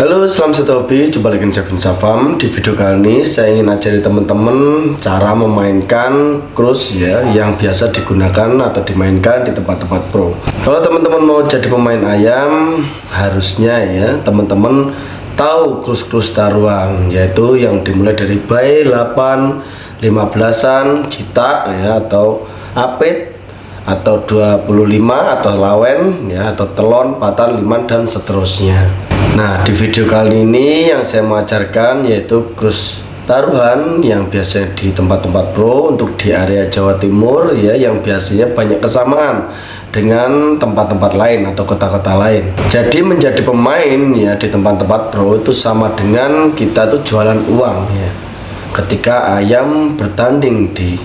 Halo, salam satu hobi, jumpa lagi dengan saya Fam. Di video kali ini saya ingin ajari teman-teman cara memainkan cruise ya, yang biasa digunakan atau dimainkan di tempat-tempat pro. Kalau teman-teman mau jadi pemain ayam, harusnya ya teman-teman tahu cruise taruhan, yaitu yang dimulai dari bay 8, 15an, cita ya, atau apit, atau 25, atau lawen ya, atau telon, patan, liman, dan seterusnya. Nah, di video kali ini yang saya mau ajarkan yaitu cruise taruhan yang biasanya di tempat-tempat pro untuk di area Jawa Timur ya, yang biasanya banyak kesamaan dengan tempat-tempat lain atau kota-kota lain. Jadi menjadi pemain ya di tempat-tempat pro itu sama dengan kita tuh jualan uang ya, ketika ayam bertanding di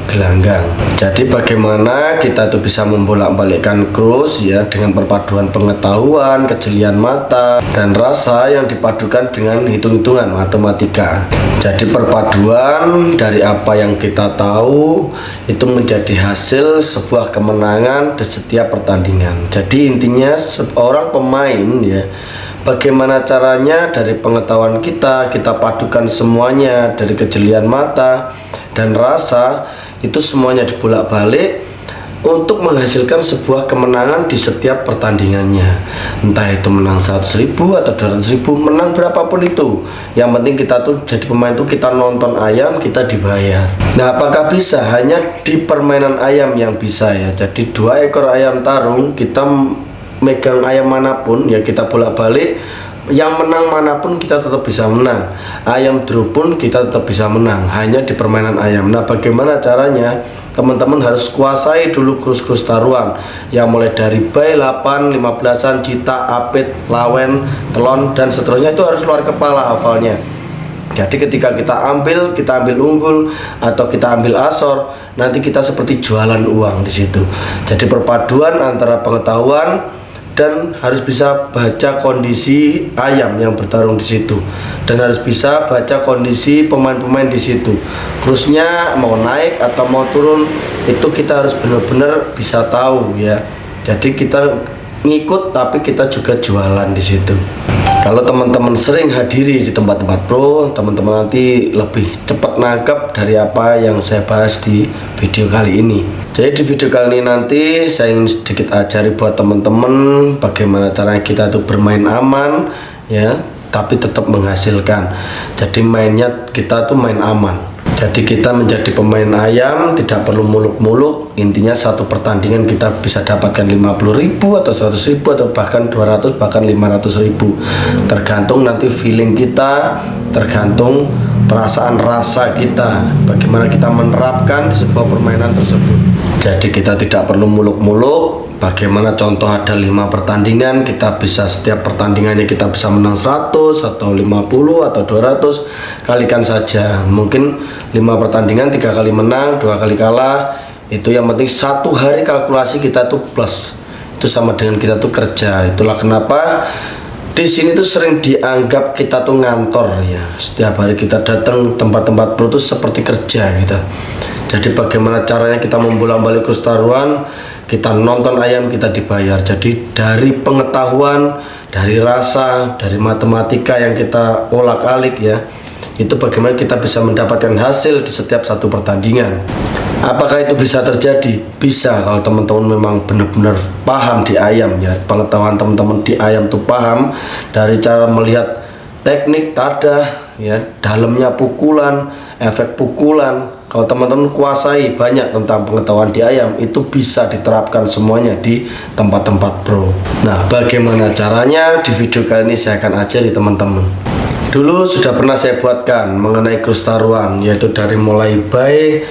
gelanggang. Jadi bagaimana kita tuh bisa membolak-balikkan cruise ya, dengan perpaduan pengetahuan, kejelian mata, dan rasa yang dipadukan dengan hitung-hitungan matematika. Jadi perpaduan dari apa yang kita tahu itu menjadi hasil sebuah kemenangan di setiap pertandingan. Jadi intinya seorang pemain ya, bagaimana caranya dari pengetahuan kita padukan semuanya, dari kejelian mata dan rasa, itu semuanya dibolak-balik untuk menghasilkan sebuah kemenangan di setiap pertandingannya. Entah itu menang 100.000 atau 200.000, menang berapapun itu. Yang penting kita tuh jadi pemain tuh kita nonton ayam, kita dibayar. Nah, apakah bisa hanya di permainan ayam yang bisa ya? Jadi 2 ekor ayam tarung, kita megang ayam manapun ya, kita bolak-balik, yang menang manapun kita tetap bisa menang. Ayam draw pun kita tetap bisa menang, hanya di permainan ayam. Nah, bagaimana caranya? Teman-teman harus kuasai dulu cruise taruhan yang mulai dari bay 8, 15an, cita, apit, lawen, telon, dan seterusnya. Itu harus luar kepala hafalnya. Jadi ketika kita ambil unggul atau kita ambil asor, nanti kita seperti jualan uang di situ. Jadi perpaduan antara pengetahuan dan harus bisa baca kondisi ayam yang bertarung di situ, dan harus bisa baca kondisi pemain-pemain di situ. Cruise-nya mau naik atau mau turun, itu kita harus benar-benar bisa tahu ya. Jadi kita ngikut tapi kita juga jualan di situ. Kalau teman-teman sering hadiri di tempat-tempat pro, teman-teman nanti lebih cepat nangkep dari apa yang saya bahas di video kali ini. Jadi di video kali ini nanti saya ingin sedikit ajari buat teman-teman bagaimana caranya kita tuh bermain aman ya, tapi tetap menghasilkan. Jadi mainnya kita tuh main aman. Jadi kita menjadi pemain ayam tidak perlu muluk-muluk. Intinya satu pertandingan kita bisa dapatkan 50.000 atau 100.000 atau bahkan 200 bahkan 500.000. Tergantung nanti feeling kita, tergantung perasaan rasa kita, bagaimana kita menerapkan sebuah permainan tersebut. Jadi kita tidak perlu muluk-muluk. Bagaimana contoh ada 5 pertandingan, kita bisa setiap pertandingannya kita bisa menang 100 atau 50 atau 200, kalikan saja. Mungkin 5 pertandingan 3 kali menang, 2 kali kalah. Itu yang penting 1 hari kalkulasi kita tuh plus. Itu sama dengan kita tuh kerja. Itulah kenapa di sini tuh sering dianggap kita tuh ngantor ya. Setiap hari kita datang tempat-tempat pro tuh seperti kerja kita. Jadi bagaimana caranya kita membolak-balik cruise taruhan, kita nonton ayam, kita dibayar. Jadi dari pengetahuan, dari rasa, dari matematika yang kita olak-alik ya, itu bagaimana kita bisa mendapatkan hasil di setiap satu pertandingan. Apakah itu bisa terjadi? Bisa, kalau teman-teman memang benar-benar paham di ayam ya. Pengetahuan teman-teman di ayam tuh paham dari cara melihat teknik tadah ya, dalamnya pukulan, efek pukulan. Kalau teman-teman kuasai banyak tentang pengetahuan di ayam, itu bisa diterapkan semuanya di tempat-tempat pro. Nah, bagaimana caranya? Di video kali ini saya akan ajari teman-teman. Dulu sudah pernah saya buatkan mengenai cruise taruhan, yaitu dari mulai bay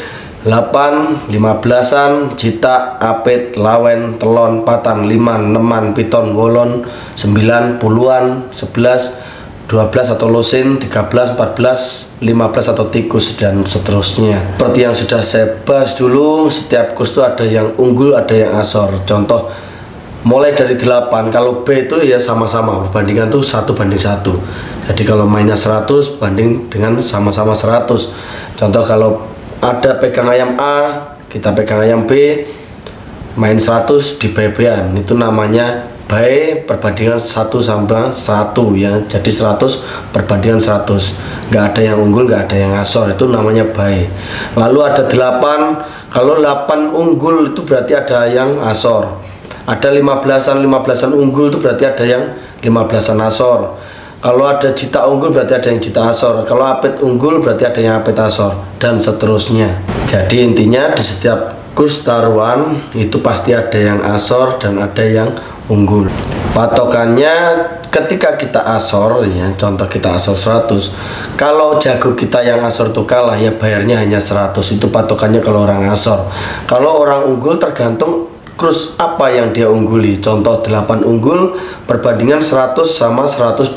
8, 15an, cita, apit, lawen, telon, patan, liman, neman, piton, wolon, 9, puluhan, 11, 12 atau losin, 13, 14, 15 atau tikus, dan seterusnya. Seperti yang sudah saya bahas dulu, setiap cruise itu ada yang unggul, ada yang asor. Contoh mulai dari 8, kalau B itu ya sama-sama, perbandingan tuh 1:1. Jadi kalau mainnya 100 banding dengan sama-sama 100. Contoh kalau ada pegang ayam A, kita pegang ayam B, main 100 di BB-an, itu namanya Bae perbandingan 1 sama 1 ya. Jadi 100 perbandingan 100. Nggak ada yang unggul, nggak ada yang asor, itu namanya bae. Lalu ada 8. Kalau 8 unggul itu berarti ada yang asor. Ada 15-an unggul itu berarti ada yang 15-an asor. Kalau ada jita unggul berarti ada yang jita asor. Kalau apit unggul berarti ada yang apit asor, dan seterusnya. Jadi intinya di setiap kurs taruhan itu pasti ada yang asor dan ada yang unggul. Patokannya ketika kita asor ya, contoh kita asor 100, kalau jago kita yang asor itu kalah ya bayarnya hanya 100. Itu patokannya kalau orang asor. Kalau orang unggul tergantung krus apa yang dia ungguli. Contoh 8 unggul perbandingan 100 sama 125.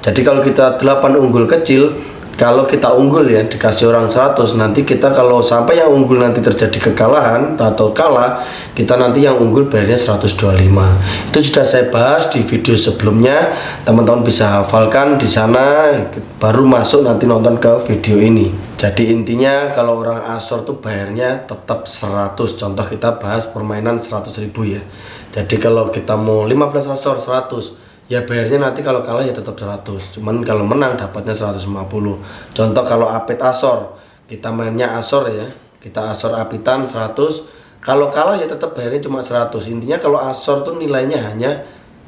Jadi kalau kita 8 unggul kecil, kalau kita unggul ya dikasih orang 100, nanti kita kalau sampai yang unggul nanti terjadi kekalahan atau kalah, kita nanti yang unggul bayarnya 125. Itu sudah saya bahas di video sebelumnya, teman-teman bisa hafalkan di sana, baru masuk nanti nonton ke video ini. Jadi intinya kalau orang asor tuh bayarnya tetap 100. Contoh kita bahas permainan 100.000 ya. Jadi kalau kita mau 15 asor 100, ya bayarnya nanti kalau kalah ya tetap 100. Cuman kalau menang dapatnya 150. Contoh kalau apit asor, kita mainnya asor ya, kita asor apitan 100. Kalau kalah ya tetap bayarnya cuma 100. Intinya kalau asor tuh nilainya hanya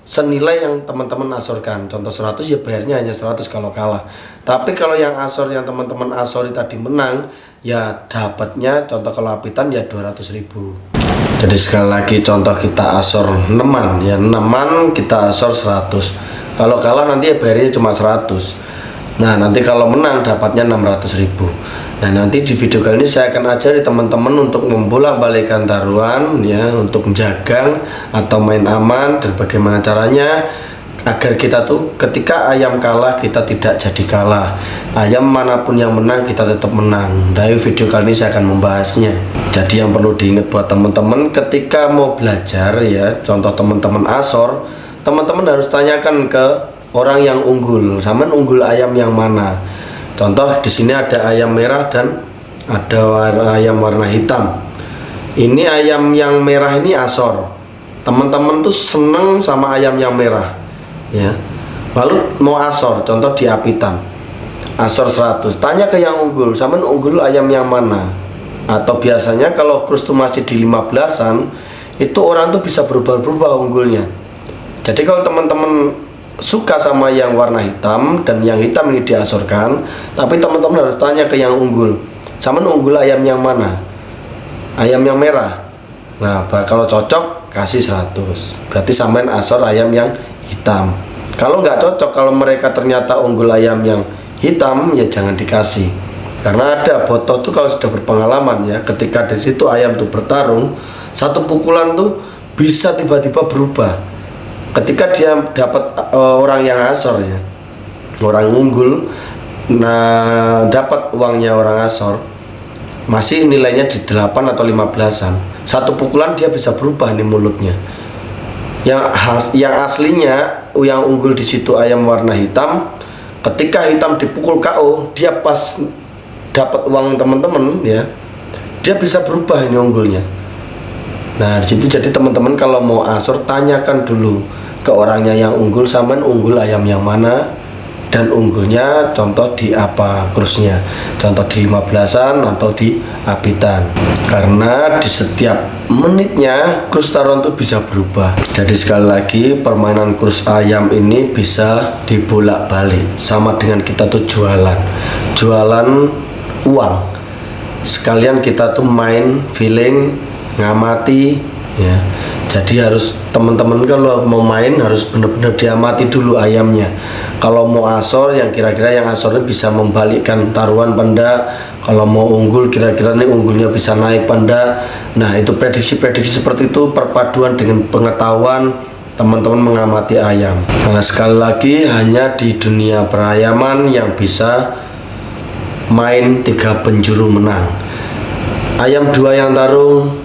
senilai yang teman-teman asorkan. Contoh 100 ya bayarnya hanya 100 kalau kalah. Tapi kalau yang asor yang teman-teman asori tadi menang, ya dapatnya contoh kalau apitan ya 200.000. Jadi sekali lagi contoh kita asor 6-an ya, 6-an kita asor 100. Kalau kalah nanti ya bayarnya cuma 100. Nah nanti kalau menang dapatnya 600.000. Nah nanti di video kali ini saya akan ajari teman-teman untuk membolak-balikan taruhan ya, untuk menjagang atau main aman, dan bagaimana caranya agar kita tuh ketika ayam kalah kita tidak jadi kalah. Ayam manapun yang menang kita tetap menang. Dari video kali ini saya akan membahasnya. Jadi yang perlu diingat buat teman-teman ketika mau belajar ya, contoh teman-teman asor, teman-teman harus tanyakan ke orang yang unggul, sama unggul ayam yang mana. Contoh di sini ada ayam merah dan ada ayam warna hitam. Ini ayam yang merah ini asor. Teman-teman tuh seneng sama ayam yang merah ya. Lalu mau asor, contoh di apitan. Asor 100. Tanya ke yang unggul, sama unggul ayam yang mana? Atau biasanya kalau krus tuh masih di 15-an, itu orang tuh bisa berubah-ubah unggulnya. Jadi kalau teman-teman suka sama yang warna hitam dan yang hitam ini diasorkan, tapi teman-teman harus tanya ke yang unggul, sama unggul ayam yang mana? Ayam yang merah. Nah kalau cocok kasih 100, berarti samain asor ayam yang hitam. Kalau nggak cocok, kalau mereka ternyata unggul ayam yang hitam, ya jangan dikasih. Karena ada botoh tuh kalau sudah berpengalaman ya, ketika di situ ayam tuh bertarung, satu pukulan tuh bisa tiba-tiba berubah. Ketika dia dapat orang yang asor ya, orang unggul, nah dapat uangnya orang asor, masih nilainya di 8 atau 15-an. Satu pukulan dia bisa berubah nih mulutnya. Yang aslinya yang unggul di situ ayam warna hitam, ketika hitam dipukul KO, dia pas dapat uang teman-teman ya, dia bisa berubah ini unggulnya. Nah di situ jadi teman-teman kalau mau asor tanyakan dulu ke orangnya yang unggul, sama unggul ayam yang mana, dan unggulnya contoh di apa krusnya, contoh di 15-an atau di apitan. Karena di setiap menitnya krus taruhan itu bisa berubah. Jadi sekali lagi permainan krus ayam ini bisa dibolak-balik, sama dengan kita tuh jualan uang. Sekalian kita tuh main feeling, ngamati ya. Jadi harus teman-teman kalau mau main harus benar-benar diamati dulu ayamnya. Kalau mau asor, yang kira-kira yang asornya bisa membalikkan taruhan panda. Kalau mau unggul, kira-kira nih unggulnya bisa naik panda. Nah itu prediksi-prediksi seperti itu perpaduan dengan pengetahuan teman-teman mengamati ayam. Nah sekali lagi hanya di dunia perayaman yang bisa main 3 penjuru menang. Ayam 2 yang tarung,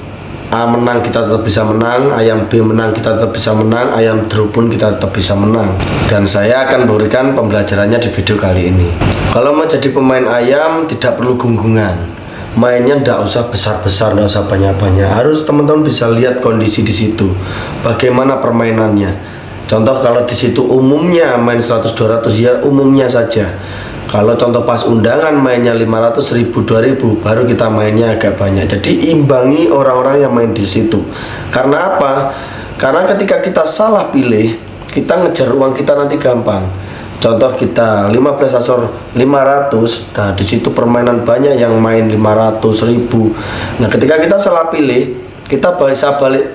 A menang kita tetap bisa menang, ayam B menang kita tetap bisa menang, ayam draw pun kita tetap bisa menang. Dan saya akan memberikan pembelajarannya di video kali ini. Kalau mau jadi pemain ayam tidak perlu gunggungan. mainnya ndak usah besar-besar, ndak usah banyak-banyak. Harus teman-teman bisa lihat kondisi di situ, bagaimana permainannya. Contoh kalau di situ umumnya main 100-200 ya umumnya saja. Kalau contoh pas undangan mainnya 500, 1000, 2000, baru kita mainnya agak banyak. Jadi imbangi orang-orang yang main di situ. Karena apa? Karena ketika kita salah pilih, kita ngejar uang kita nanti gampang. Contoh kita 15 asor 500, nah di situ permainan banyak yang main 500, 1000. Nah ketika kita salah pilih, kita bisa balik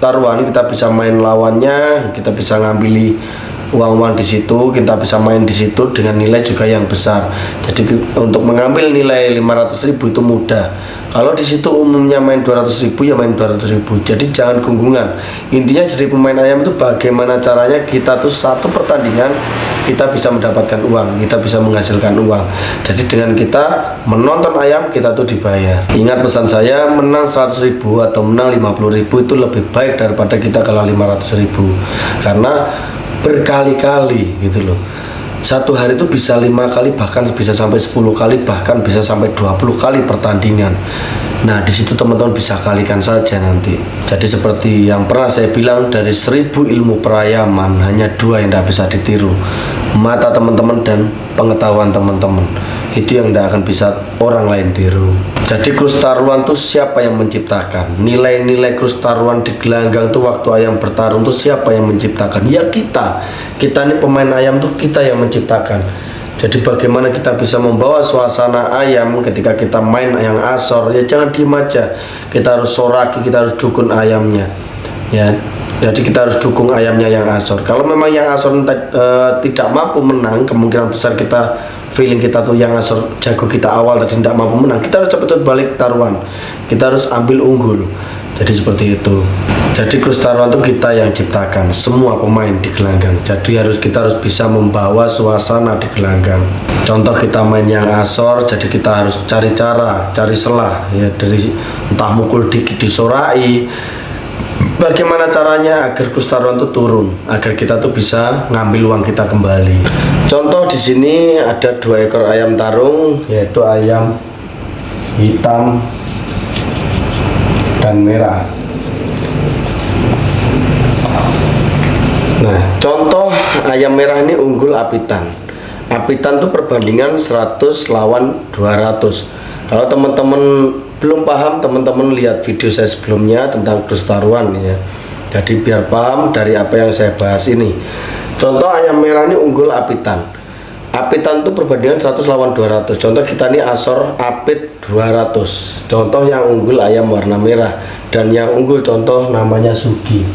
taruhan, kita bisa main lawannya, kita bisa ngambil uang-uang di situ, kita bisa main di situ dengan nilai juga yang besar. Jadi untuk mengambil nilai 500.000 itu mudah. Kalau di situ umumnya main 200.000 ya main 200.000. Jadi jangan gunggungan. Intinya jadi pemain ayam itu bagaimana caranya kita tuh satu pertandingan kita bisa mendapatkan uang, kita bisa menghasilkan uang. Jadi dengan kita menonton ayam kita tuh dibayar. Ingat pesan saya, menang 100.000 atau menang 50.000 itu lebih baik daripada kita kalah 500.000. Karena berkali-kali gitu loh. Satu hari itu bisa 5 kali, bahkan bisa sampai 10 kali, bahkan bisa sampai 20 kali pertandingan. Nah di situ teman-teman bisa kalikan saja nanti. Jadi seperti yang pernah saya bilang, dari 1000 ilmu perayaman hanya 2 yang tidak bisa ditiru, mata teman-teman dan pengetahuan teman-teman. Itu yang tidak akan bisa orang lain tiru. Jadi krus taruhan itu siapa yang menciptakan? Nilai-nilai krus taruhan di gelanggang itu waktu ayam bertarung itu siapa yang menciptakan? Ya kita. Kita ini pemain ayam tuh kita yang menciptakan. Jadi bagaimana kita bisa membawa suasana ayam ketika kita main yang asor? Ya jangan diem aja. Kita harus soraki, kita harus dukun ayamnya. Ya. Jadi kita harus dukung ayamnya yang asor. Kalau memang yang asor tidak mampu menang, kemungkinan besar kita feeling kita tuh yang asor jago kita awal tadi tidak mampu menang, kita harus cepat-cepat balik taruhan. Kita harus ambil unggul. Jadi seperti itu. Jadi krus taruhan itu kita yang ciptakan, semua pemain di gelanggang. Jadi kita harus bisa membawa suasana di gelanggang. Contoh kita main yang asor, jadi kita harus cari cara, cari selah ya, dari entah mukul dikit disorai. Bagaimana caranya agar krus taruhan itu turun, agar kita tuh bisa ngambil uang kita kembali. Contoh di sini ada 2 ekor ayam tarung, yaitu ayam hitam dan merah. Nah, contoh ayam merah ini unggul apitan. Apitan tuh perbandingan 100 lawan 200. Kalau teman-teman belum paham, teman-teman lihat video saya sebelumnya tentang krus taruhan ya. Jadi biar paham dari apa yang saya bahas ini. Contoh ayam merah ini unggul apitan. Apitan itu perbandingan 100 lawan 200. Contoh kita ini asor apit 200. Contoh yang unggul ayam warna merah, dan yang unggul contoh namanya Sugi.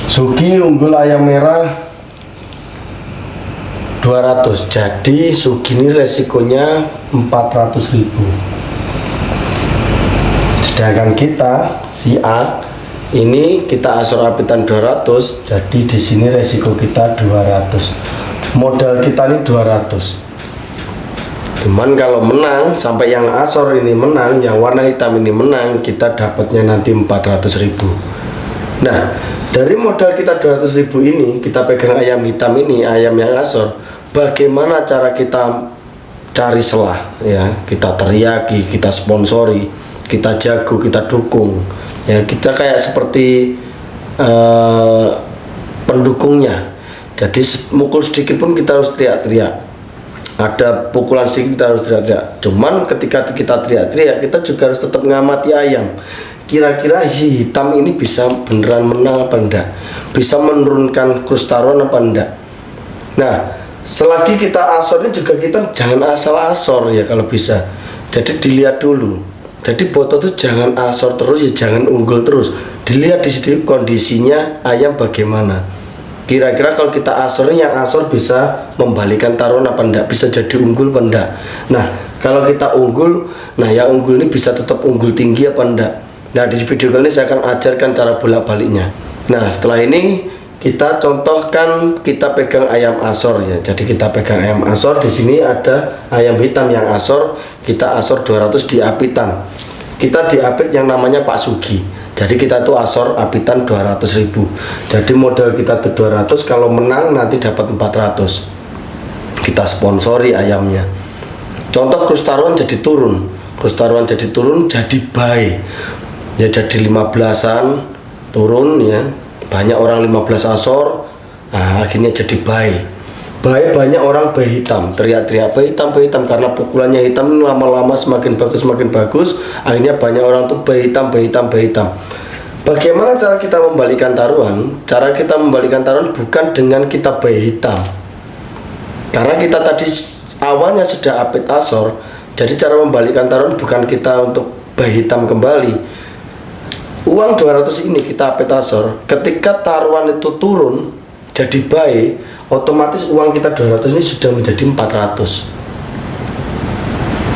Sugi unggul ayam merah 200. Jadi Sugi ini resikonya 400.000. Sedangkan kita si A ini kita asor apitan 200. Jadi di sini resiko kita 200. Modal kita ini 200. Cuman kalau menang sampai yang asor ini menang, yang warna hitam ini menang, kita dapatnya nanti 400.000. Nah, dari modal kita 200.000 ini, kita pegang ayam hitam ini, ayam yang asor. Bagaimana cara kita cari selah ya, kita teriaki, kita sponsori, kita jago, kita dukung ya, kita kayak seperti pendukungnya. Jadi mukul sedikit pun kita harus teriak-teriak, ada pukulan sedikit kita harus teriak-teriak. Cuman ketika kita teriak-teriak, kita juga harus tetap mengamati ayam. Kira-kira hitam ini bisa beneran menang apa enggak, bisa menurunkan krus taruhan apa enggak. Nah, selagi kita asor ini juga kita jangan asal asor ya kalau bisa. Jadi dilihat dulu. Jadi boto tuh jangan asor terus ya, jangan unggul terus. Dilihat di situ kondisinya ayam bagaimana. Kira-kira kalau kita asor ini, yang asor bisa membalikan taruhan apa enggak, bisa jadi unggul apa enggak. Nah, kalau kita unggul, nah yang unggul ini bisa tetap unggul tinggi apa enggak. Nah, di video kali ini saya akan ajarkan cara bolak-baliknya. Nah, setelah ini kita contohkan kita pegang ayam asor ya. Jadi kita pegang ayam asor, di sini ada ayam hitam yang asor, kita asor 200 di apitan. Kita di apit yang namanya Pak Sugi. Jadi kita tuh asor apitan 200.000. Jadi modal kita tuh 200, kalau menang nanti dapat 400. Kita sponsori ayamnya. Contoh krus taruhan jadi turun, jadi buy ya, jadi 15-an turun ya, banyak orang 15 asor, nah akhirnya jadi buy. Banyak orang buy hitam, teriak-teriak buy hitam karena pukulannya hitam, lama-lama semakin bagus, akhirnya banyak orang tuh buy hitam. Bagaimana cara kita membalikan taruhan? Cara kita membalikan taruhan bukan dengan kita buy hitam, karena kita tadi awalnya sudah update asor. Jadi cara membalikan taruhan bukan kita untuk buy hitam kembali. Uang 200 ini kita update asor, ketika taruhan itu turun jadi buy, otomatis uang kita 200 ini sudah menjadi 400.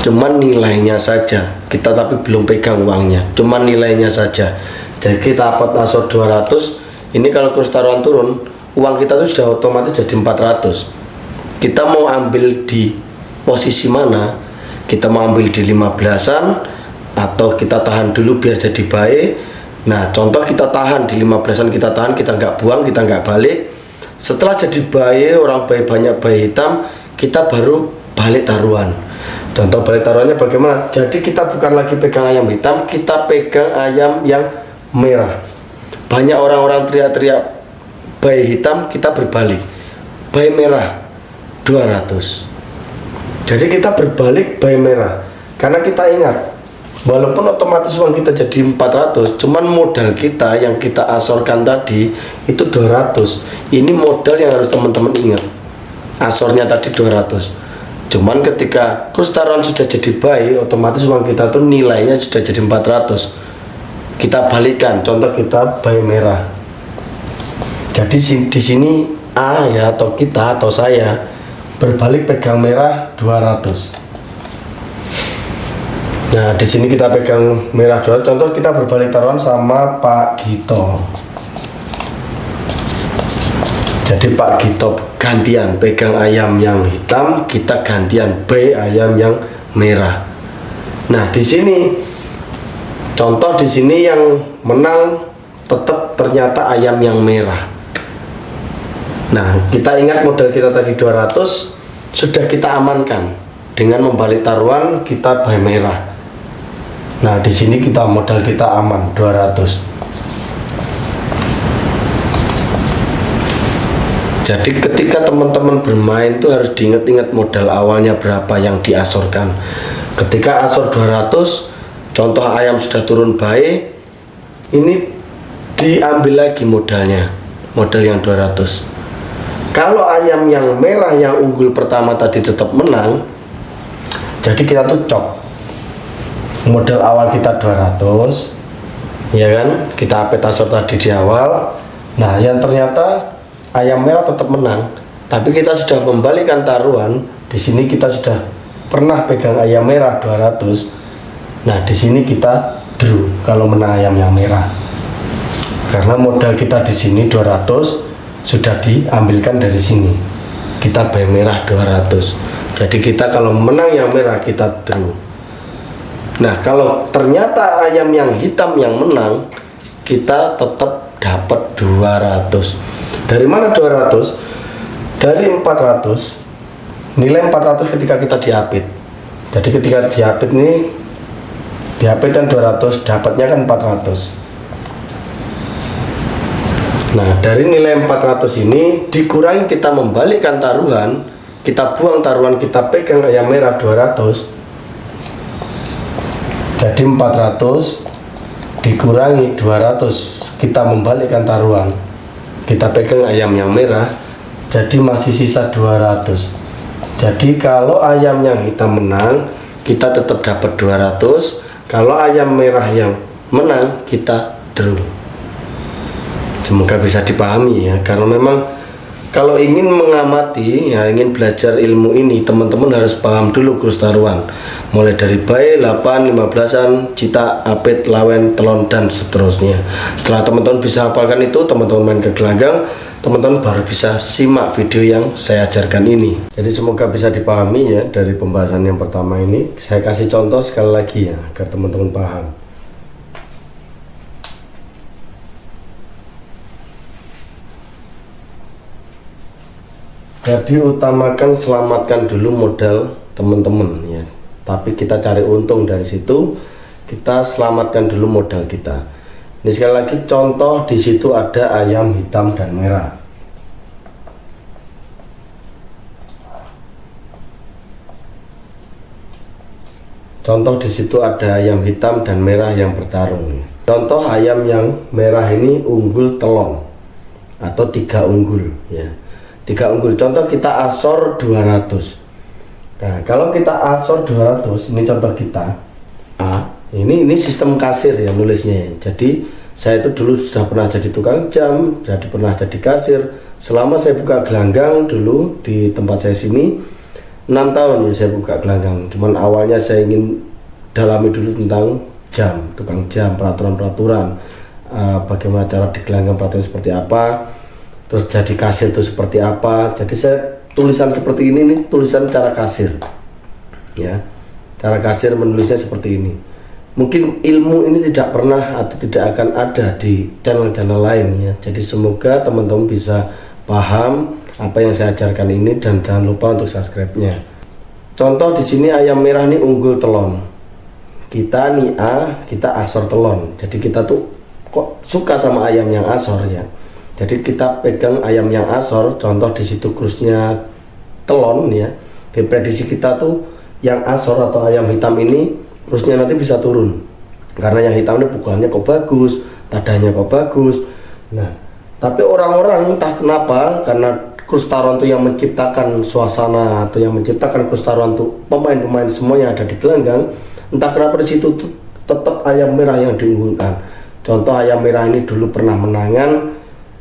Cuman nilainya saja, kita tapi belum pegang uangnya, cuman nilainya saja. Jadi kita update asor 200, ini kalau kurs taruhan turun, uang kita itu sudah otomatis jadi 400. Kita mau ambil di posisi mana? Kita mau ambil di 15-an atau kita tahan dulu biar jadi buy. Nah, contoh kita tahan di 15-an, kita tahan, kita nggak buang, kita nggak balik. Setelah jadi buy, orang buy banyak buy hitam, kita baru balik taruhan. Contoh balik taruhannya bagaimana? Jadi kita bukan lagi pegang ayam hitam, kita pegang ayam yang merah. Banyak orang-orang teriak-teriak buy hitam, kita berbalik buy merah 200. Jadi kita berbalik buy merah, karena kita ingat walaupun otomatis uang kita jadi 400, cuman modal kita yang kita asorkan tadi itu 200. Ini modal yang harus teman-teman ingat. Asornya tadi 200. Cuman ketika kurs taruhan sudah jadi buy, otomatis uang kita tuh nilainya sudah jadi 400. Kita balikan, contoh kita buy merah. Jadi di sini A ya, atau kita atau saya berbalik pegang merah 200. Nah, di sini kita pegang merah 200. Contoh kita berbalik taruhan sama Pak Gito. Jadi Pak Gito gantian pegang ayam yang hitam, kita gantian buy ayam yang merah. Nah, di sini contoh di sini yang menang tetap ternyata ayam yang merah. Nah, kita ingat modal kita tadi 200 sudah kita amankan dengan membalik taruhan kita buy merah. Nah, di sini kita modal kita aman 200. Jadi ketika teman-teman bermain tuh harus diingat-ingat modal awalnya berapa yang diasorkan. Ketika asor 200, contoh ayam sudah turun buy, ini diambil lagi modalnya, modal yang 200. Kalau ayam yang merah yang unggul pertama tadi tetap menang, jadi kita tuh cok. Modal awal kita 200, ya kan? Kita update asor tadi di awal. Nah, yang ternyata ayam merah tetap menang, tapi kita sudah membalikan taruhan. Di sini kita sudah pernah pegang ayam merah 200. Nah, di sini kita draw kalau menang ayam yang merah. Karena modal kita di sini 200 sudah diambilkan dari sini, kita buy merah 200. Jadi kita kalau menang yang merah kita draw. Nah, kalau ternyata ayam yang hitam yang menang, kita tetap dapat 200. Dari mana 200? Dari 400. Nilai 400 ketika kita diapit. Jadi ketika diapit ini, diapit kan 200, dapatnya kan 400. Nah, dari nilai 400 ini dikurangi kita membalikkan taruhan, kita buang taruhan, kita pegang ayam merah 200. Jadi 400 dikurangi 200, kita membalikkan taruhan, kita pegang ayam yang merah, jadi masih sisa 200. Jadi kalau ayam yang hitam menang, kita tetap dapat 200. Kalau ayam merah yang menang, kita draw. Semoga bisa dipahami ya, karena memang kalau ingin mengamati ya, ingin belajar ilmu ini, teman-teman harus paham dulu kurs taruhan, mulai dari buy, 8, 15-an, cita, apit, lawen, telon, dan seterusnya. Setelah teman-teman bisa hafalkan itu, teman-teman main ke gelanggang, teman-teman baru bisa simak video yang saya ajarkan ini. Jadi semoga bisa dipahami ya dari pembahasan yang pertama ini. Saya kasih contoh sekali lagi ya, agar teman-teman paham. Jadi utamakan, selamatkan dulu modal teman-teman ya. Tapi kita cari untung dari situ, kita selamatkan dulu modal kita. Ini sekali lagi contoh, di situ ada ayam hitam dan merah. Contoh di situ ada ayam hitam dan merah yang bertarung. Contoh ayam yang merah ini unggul telon atau 3 unggul ya. 3 unggul. Contoh kita asor 200. Nah, kalau kita asor 200, ini contoh kita. Ini sistem kasir ya nulisnya. Jadi saya itu dulu sudah pernah jadi tukang jam, jadi pernah jadi kasir. Selama saya buka gelanggang dulu di tempat saya sini 6 tahun ya saya buka gelanggang. Cuman awalnya saya ingin dalami dulu tentang jam, tukang jam, peraturan-peraturan, bagaimana cara di gelanggang peraturan seperti apa, terus jadi kasir itu seperti apa. Jadi saya tulisan seperti ini nih, tulisan cara kasir ya, cara kasir menulisnya seperti ini. Mungkin ilmu ini tidak pernah atau tidak akan ada di channel-channel lain ya. Jadi semoga teman-teman bisa paham apa yang saya ajarkan ini dan jangan lupa untuk subscribe-nya. Contoh di sini ayam merah ini unggul telon. Kita nih kita asor telon. Jadi kita tuh kok suka sama ayam yang asor ya. Jadi kita pegang ayam yang asor, contoh di situ krusnya telon ya. Di prediksi kita tuh yang asor atau ayam hitam ini krusnya nanti bisa turun. Karena yang hitam ini pukulannya kok bagus, tadanya kok bagus. Nah, tapi orang-orang entah kenapa, karena krus taruhan itu yang menciptakan suasana atau yang menciptakan krus taruhan itu pemain-pemain semua yang ada di gelanggang, entah kenapa di situ tetap ayam merah yang diunggulkan. Contoh ayam merah ini dulu pernah menangan.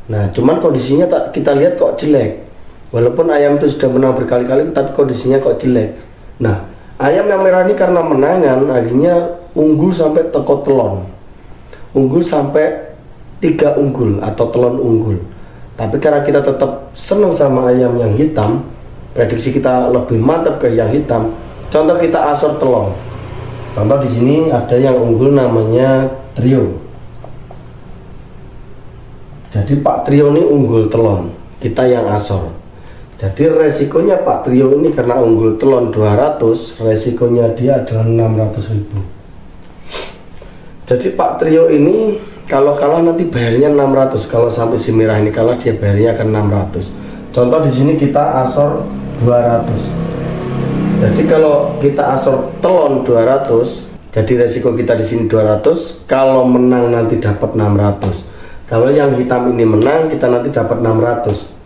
Nah, cuman kondisinya kita lihat kok jelek. Walaupun ayam itu sudah menang berkali-kali, tapi kondisinya kok jelek. Nah, ayam yang merah ini karena menangan, akhirnya unggul sampai teko telon. Unggul sampai 3 unggul atau telon unggul. Tapi karena kita tetap senang sama ayam yang hitam, prediksi kita lebih mantap ke yang hitam. Contoh kita asor telon. Contoh di sini ada yang unggul namanya trio. Jadi Pak Trio ini unggul telon, kita yang asor. Jadi resikonya Pak Trio ini karena unggul telon 200, resikonya dia adalah 600.000. Jadi Pak Trio ini kalau kalah nanti bayarnya 600. Kalau sampai si merah ini kalah, dia bayarnya akan 600. Contoh di sini kita asor 200. Jadi kalau kita asor telon 200, jadi resiko kita di sini 200. Kalau menang nanti dapat 600. Kalau yang hitam ini menang, kita nanti dapat 600.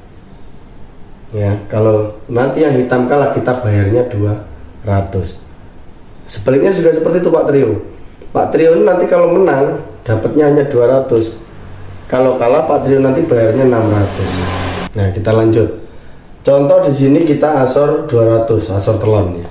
Ya, kalau nanti yang hitam kalah, kita bayarnya 200. Sebaliknya juga seperti itu Pak Trio. Pak Trio ini nanti kalau menang dapatnya hanya 200. Kalau kalah Pak Trio nanti bayarnya 600. Nah, kita lanjut. Contoh di sini kita asor 200, asor telon ya.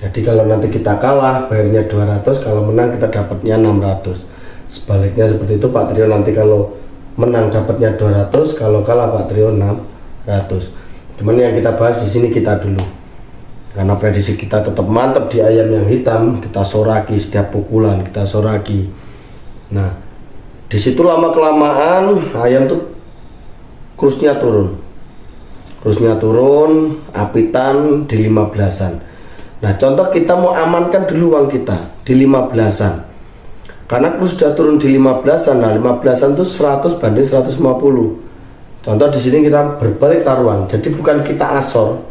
Jadi kalau nanti kita kalah bayarnya 200, kalau menang kita dapatnya 600. Sebaliknya seperti itu Pak Trio nanti kalau menang dapatnya 200, kalau kalah Pak Trio 600. Cuman yang kita bahas di sini kita dulu. Karena prediksi kita tetap mantap di ayam yang hitam, kita soraki setiap pukulan, kita soraki. Nah, di situ lama kelamaan ayam tuh krusnya turun. Krusnya turun, apitan di 15-an. Nah, contoh kita mau amankan dulu uang kita di 15-an. Karena krus sudah turun di 15-an. Nah, 15-an itu 100 banding 150. Contoh di sini kita berbalik taruhan. Jadi bukan kita asor.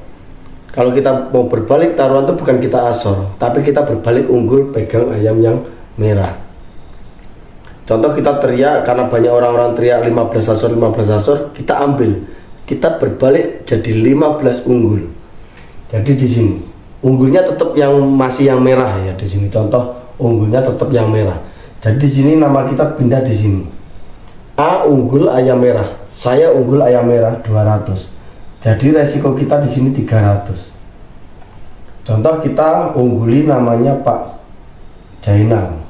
Kalau kita mau berbalik taruhan itu bukan kita asor, tapi kita berbalik unggul pegang ayam yang merah. Contoh kita teriak, karena banyak orang-orang teriak 15 asor, 15 asor, kita ambil. Kita berbalik jadi 15 unggul. Jadi di sini unggulnya tetap yang masih yang merah ya di sini. Contoh unggulnya tetap yang merah. Jadi di sini nama kita pindah di sini. A unggul ayam merah, saya unggul ayam merah 200. Jadi resiko kita di sini 300. Contoh kita ungguli namanya Pak Jainal.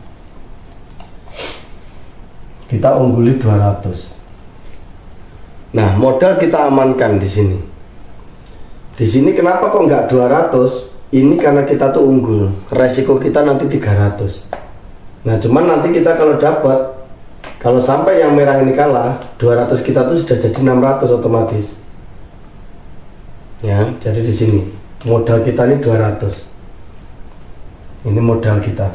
Kita ungguli 200. Nah, modal kita amankan di sini. Di sini kenapa kok nggak 200? Ini karena kita tuh unggul. Resiko kita nanti 300. Nah, cuman nanti kita kalau dapat, kalau sampai yang merah ini kalah, 200 kita tuh sudah jadi 600 otomatis. Ya, jadi di sini Modal kita ini 200. Ini modal kita.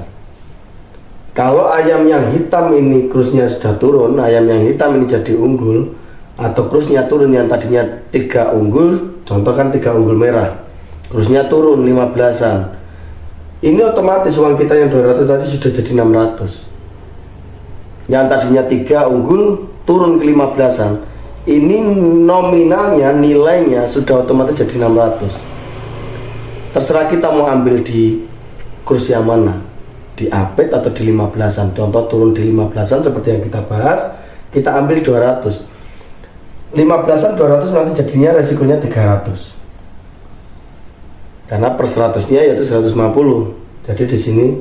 Kalau ayam yang hitam ini krusnya sudah turun, ayam yang hitam ini jadi unggul, atau krusnya turun yang tadinya 3 unggul, contoh kan 3 unggul merah, krusnya turun 15-an. Ini otomatis uang kita yang 200 tadi sudah jadi 600. Yang tadinya 3 unggul turun ke 15-an. Ini nominalnya, nilainya sudah otomatis jadi 600. Terserah kita mau ambil di kurs yang mana, di APET atau di 15-an. Contoh turun di 15-an seperti yang kita bahas, kita ambil 200. 15-an 200 nanti jadinya resikonya 300. Karena per 100-nya yaitu 150. Jadi di sini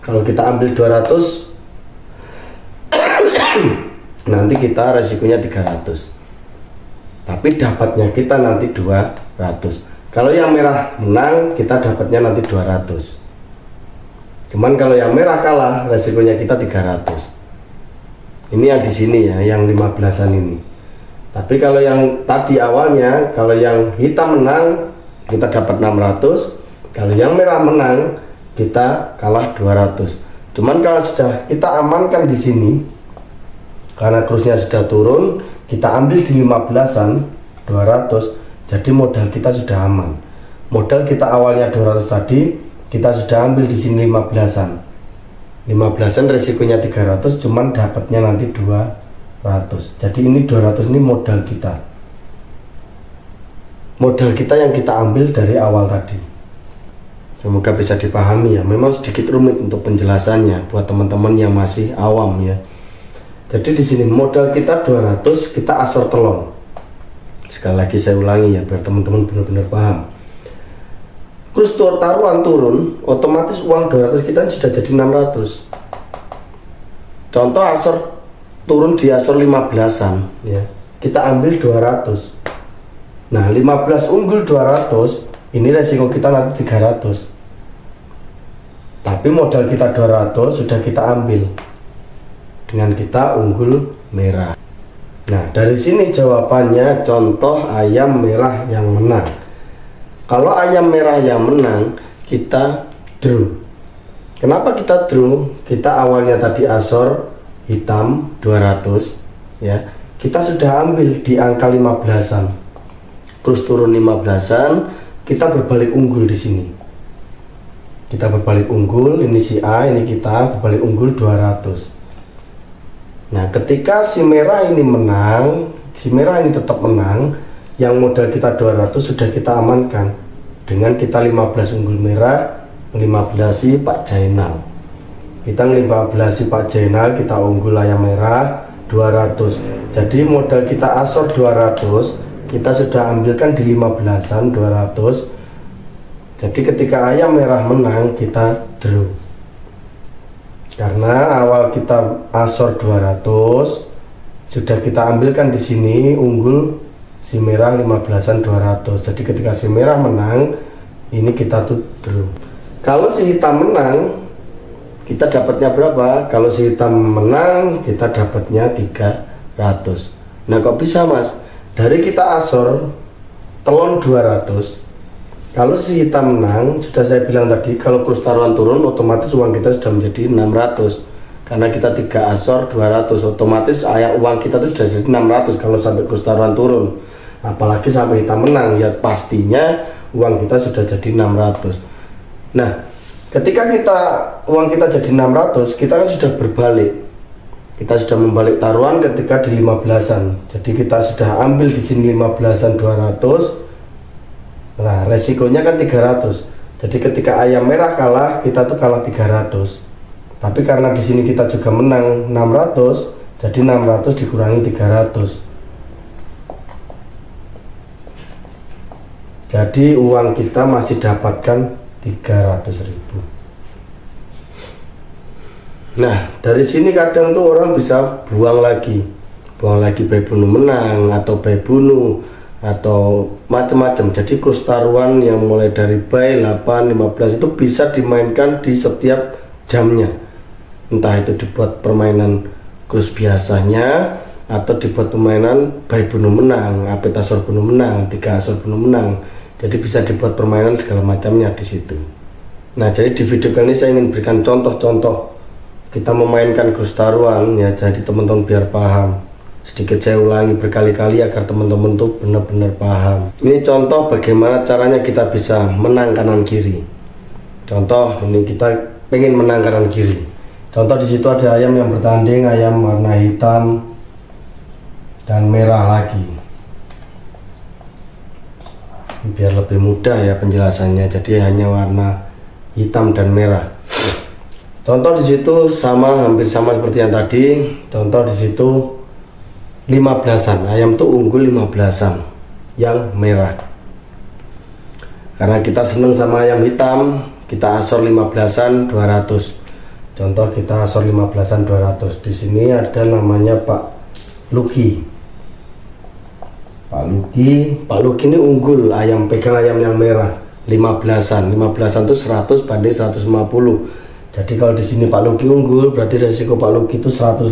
kalau kita ambil 200 nanti kita resikonya 300. Tapi dapatnya kita nanti 200. Kalau yang merah menang, kita dapatnya nanti 200. Cuman kalau yang merah kalah, resikonya kita 300. Ini yang di sini ya, yang 15-an ini. Tapi kalau yang tadi awalnya, kalau yang hitam menang, kita dapat 600. Kalau yang merah menang, kita kalah 200. Cuman kalau sudah kita amankan di sini, karena kursnya sudah turun, kita ambil di 15-an 200, jadi modal kita sudah aman. Modal kita awalnya 200 tadi, kita sudah ambil di sini 15-an. 15-an resikonya 300, cuman dapatnya nanti 200. Jadi ini 200 ini modal kita. Modal kita yang kita ambil dari awal tadi. Semoga bisa dipahami ya. Memang sedikit rumit untuk penjelasannya buat teman-teman yang masih awam ya. Jadi di sini modal kita 200, kita asor telon. Sekali lagi saya ulangi ya biar teman-teman benar-benar paham. Kurs taruhan turun, otomatis uang 200 kita sudah jadi 600. Contoh asor turun di asor 15-an ya. Kita ambil 200. Nah, 15 unggul 200, ini resiko kita nanti 300. Tapi modal kita 200 sudah kita ambil dengan kita unggul merah. Nah, dari sini jawabannya contoh ayam merah yang menang. Kalau ayam merah yang menang, kita draw. Kenapa kita draw? Kita awalnya tadi asor hitam 200 ya. Kita sudah ambil di angka 15-an. Terus turun 15-an, kita berbalik unggul di sini. Kita berbalik unggul, ini si A, ini kita berbalik unggul 200. Nah, ketika si merah ini menang, si merah ini tetap menang, yang modal kita 200 sudah kita amankan dengan kita 15 unggul merah, 15 si Pak Jainal. Kita 15 si Pak Jainal, kita unggul ayam merah 200. Jadi modal kita asor 200, kita sudah ambilkan di 15-an 200. Jadi ketika ayam merah menang, kita draw. Karena awal kita asor 200, sudah kita ambilkan di sini unggul si merah 15-an 200. Jadi ketika si merah menang, ini kita tuh draw. Kalau si hitam menang, kita dapatnya berapa? Kalau si hitam menang, kita dapatnya 300. Nah, kok bisa, Mas? Dari kita asor telon 200, kalau si hitam menang, sudah saya bilang tadi, kalau kurs taruhan turun, otomatis uang kita sudah menjadi 600. Karena kita 3 asor 200, otomatis uang kita itu sudah jadi 600 kalau sampai kurs taruhan turun. Apalagi sampai hitam menang, ya pastinya uang kita sudah jadi 600. Nah, ketika uang kita jadi 600, kita kan sudah berbalik. Kita sudah membalik taruhan ketika di 15-an. Jadi kita sudah ambil di sini 15-an 200. Nah, resikonya kan 300. Jadi ketika ayam merah kalah, kita tuh kalah 300. Tapi karena di sini kita juga menang 600, jadi 600 dikurangi 300. Jadi uang kita masih dapatkan 300.000. Nah, dari sini kadang tuh orang bisa buang lagi bayi bunuh menang atau bayi bunuh atau macam-macam. Jadi kurs taruhan yang mulai dari bayi 8, 15 itu bisa dimainkan di setiap jamnya. Entah itu dibuat permainan kurs biasanya atau dibuat permainan bayi bunuh menang, apet asor bunuh menang, 3 asor bunuh menang. Jadi bisa dibuat permainan segala macamnya di situ. Nah, jadi di video kali ini saya ingin berikan contoh-contoh kita memainkan krus taruhan ya, jadi teman-teman biar paham. Sedikit saya ulangi berkali-kali agar teman-teman tuh benar-benar paham. Ini contoh bagaimana caranya kita bisa menang kanan kiri. Contoh ini kita pengen menang kanan kiri. Contoh di situ ada ayam yang bertanding, ayam warna hitam dan merah lagi. Biar lebih mudah ya penjelasannya, jadi hanya warna hitam dan merah. Contoh di situ sama, hampir sama seperti yang tadi. Contoh di situ 15-an, ayam tuh unggul 15-an yang merah. Karena kita seneng sama ayam hitam, kita asor 15-an 200. Contoh kita asor 15-an 200. Di sini ada namanya Pak Luki. Pak Luki ini unggul, ayam pegang ayam yang merah 15-an. 15-an itu 100 banding 150. Jadi kalau di sini Pak Luki unggul, berarti resiko Pak Luki itu 150.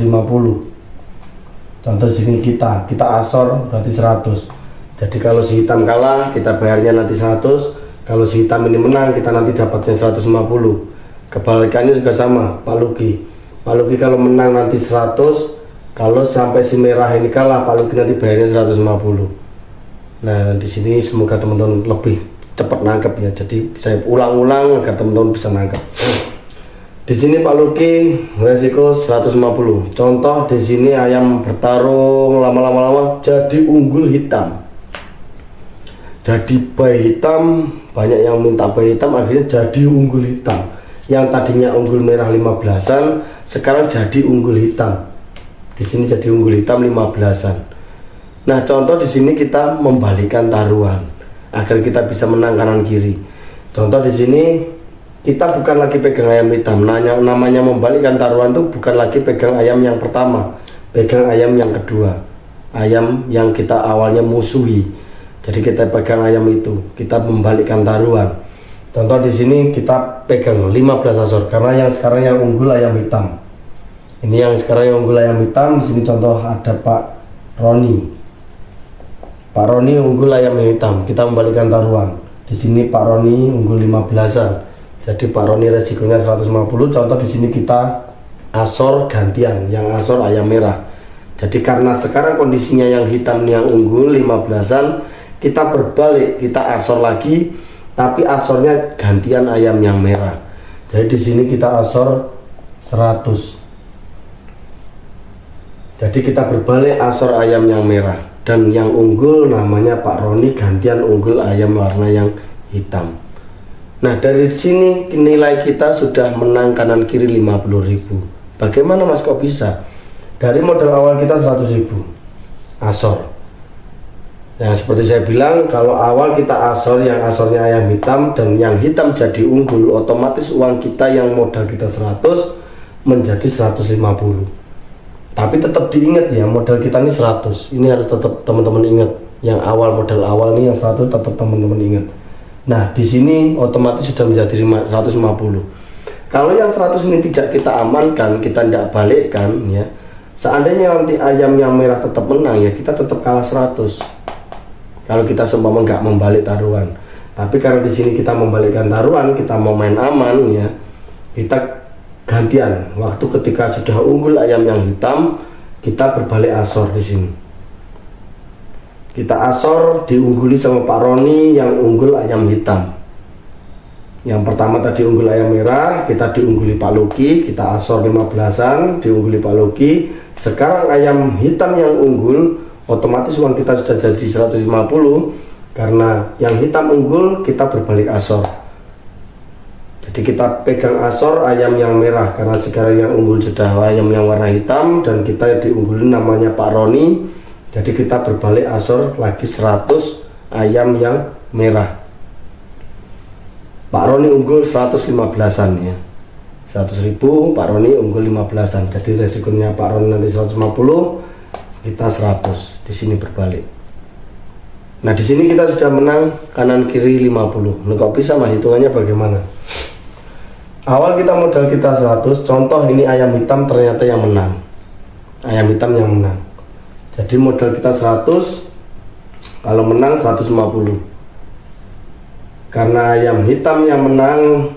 Contoh di sini kita asor berarti 100. Jadi kalau si hitam kalah, kita bayarnya nanti 100. Kalau si hitam ini menang, kita nanti dapatnya 150. Kebalikannya juga sama, Pak Luki kalau menang nanti 100. Kalau sampai si merah ini kalah, Pak Luki nanti bayarnya 150. Nah, di sini semoga teman-teman lebih cepat nangkep ya. Jadi saya ulang-ulang agar teman-teman bisa nangkep. Di sini Pak Luki resiko 150. Contoh di sini ayam bertarung lama-lama jadi unggul hitam. Jadi bayi hitam, banyak yang minta bayi hitam, akhirnya jadi unggul hitam. Yang tadinya unggul merah 15-an, sekarang jadi unggul hitam. Di sini jadi unggul hitam 15-an. Nah, contoh di sini kita membalikkan taruhan agar kita bisa menang kanan kiri. Contoh di sini kita bukan lagi pegang ayam hitam. Namanya membalikkan taruhan itu bukan lagi pegang ayam yang pertama, pegang ayam yang kedua, ayam yang kita awalnya musuhi. Jadi kita pegang ayam itu, kita membalikkan taruhan. Contoh di sini kita pegang 15 asor karena yang sekarang yang unggul ayam hitam. Ini yang sekarang yang unggul ayam hitam. Di sini contoh ada Pak Roni. Pak Roni unggul ayam hitam. Kita membalikkan taruhan. Di sini Pak Roni unggul 15-an. Jadi Pak Roni resikonya 150. Contoh di sini kita asor gantian, yang asor ayam merah. Jadi karena sekarang kondisinya yang hitam yang unggul 15-an, kita berbalik, kita asor lagi, tapi asornya gantian ayam yang merah. Jadi di sini kita asor 100. Jadi kita berbalik asor ayam yang merah, dan yang unggul namanya Pak Roni gantian unggul ayam warna yang hitam. Nah, dari sini nilai kita sudah menang kanan kiri 50.000. Bagaimana Mas kok bisa? Dari modal awal kita 100.000 asor. Nah, seperti saya bilang, kalau awal kita asor yang asornya ayam hitam dan yang hitam jadi unggul, otomatis uang kita yang modal kita 100 menjadi 150. Tapi tetap diingat ya, modal kita ini 100. Ini harus tetap teman-teman ingat. Yang awal modal awal nih yang 100 tetap teman-teman ingat. Nah, di sini otomatis sudah menjadi 150. Kalau yang 100 ini tidak kita amankan, kita tidak balikkan ya. Seandainya nanti ayam yang merah tetap menang ya, kita tetap kalah 100. Kalau kita seumpama nggak membalik taruhan. Tapi karena di sini kita membalikkan taruhan, kita mau main aman ya. Kita gantian, waktu ketika sudah unggul ayam yang hitam, kita berbalik asor di sini. Kita asor diungguli sama Pak Roni yang unggul ayam hitam. Yang pertama tadi unggul ayam merah, kita diungguli Pak Luki, kita asor 15-an, diungguli Pak Luki. Sekarang ayam hitam yang unggul, otomatis uang kita sudah jadi 150 karena yang hitam unggul, kita berbalik asor. Jadi kita pegang asor ayam yang merah karena sekarang yang unggul sudah ayam yang warna hitam dan kita diunggulin namanya Pak Roni. Jadi kita berbalik asor lagi 100 ayam yang merah. Pak Roni unggul 115-an ya. 100.000, Pak Roni unggul 15-an. Jadi resikonya Pak Roni nanti 150, kita 100. Di sini berbalik. Nah, di sini kita sudah menang kanan kiri 50. Nah, kok bisa Mas, hitungannya bagaimana? Awal kita modal kita 100, contoh ini ayam hitam ternyata yang menang. Ayam hitam yang menang. Jadi modal kita 100, kalau menang 150. Karena ayam hitam yang menang,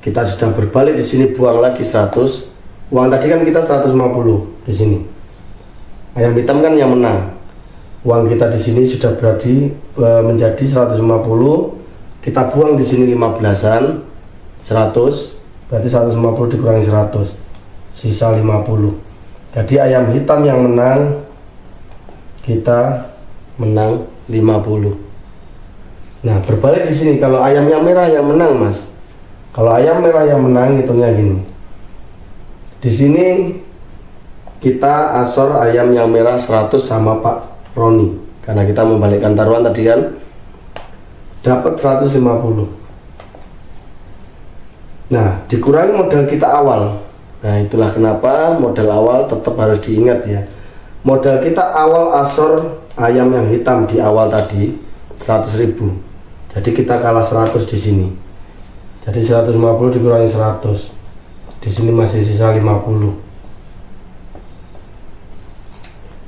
kita sudah berbalik di sini, buang lagi 100. Uang tadi kan kita 150 di sini. Ayam hitam kan yang menang. Uang kita di sini sudah berarti menjadi 150. Kita buang di sini 15-an, 100. Berarti 150 dikurangi 100, sisa 50. Jadi ayam hitam yang menang, kita menang 50. Nah, berbalik di sini, kalau ayam yang merah yang menang, Mas. Kalau ayam merah yang menang, hitungnya gini. Di sini kita asor ayam yang merah 100 sama Pak Roni. Karena kita membalikkan taruhan tadi kan, dapat 150. Nah, dikurangi modal kita awal. Nah, itulah kenapa modal awal tetap harus diingat ya. Modal kita awal asor ayam yang hitam di awal tadi 100.000. Jadi kita kalah 100 di sini. Jadi 150 dikurangi 100. Di sini masih sisa 50.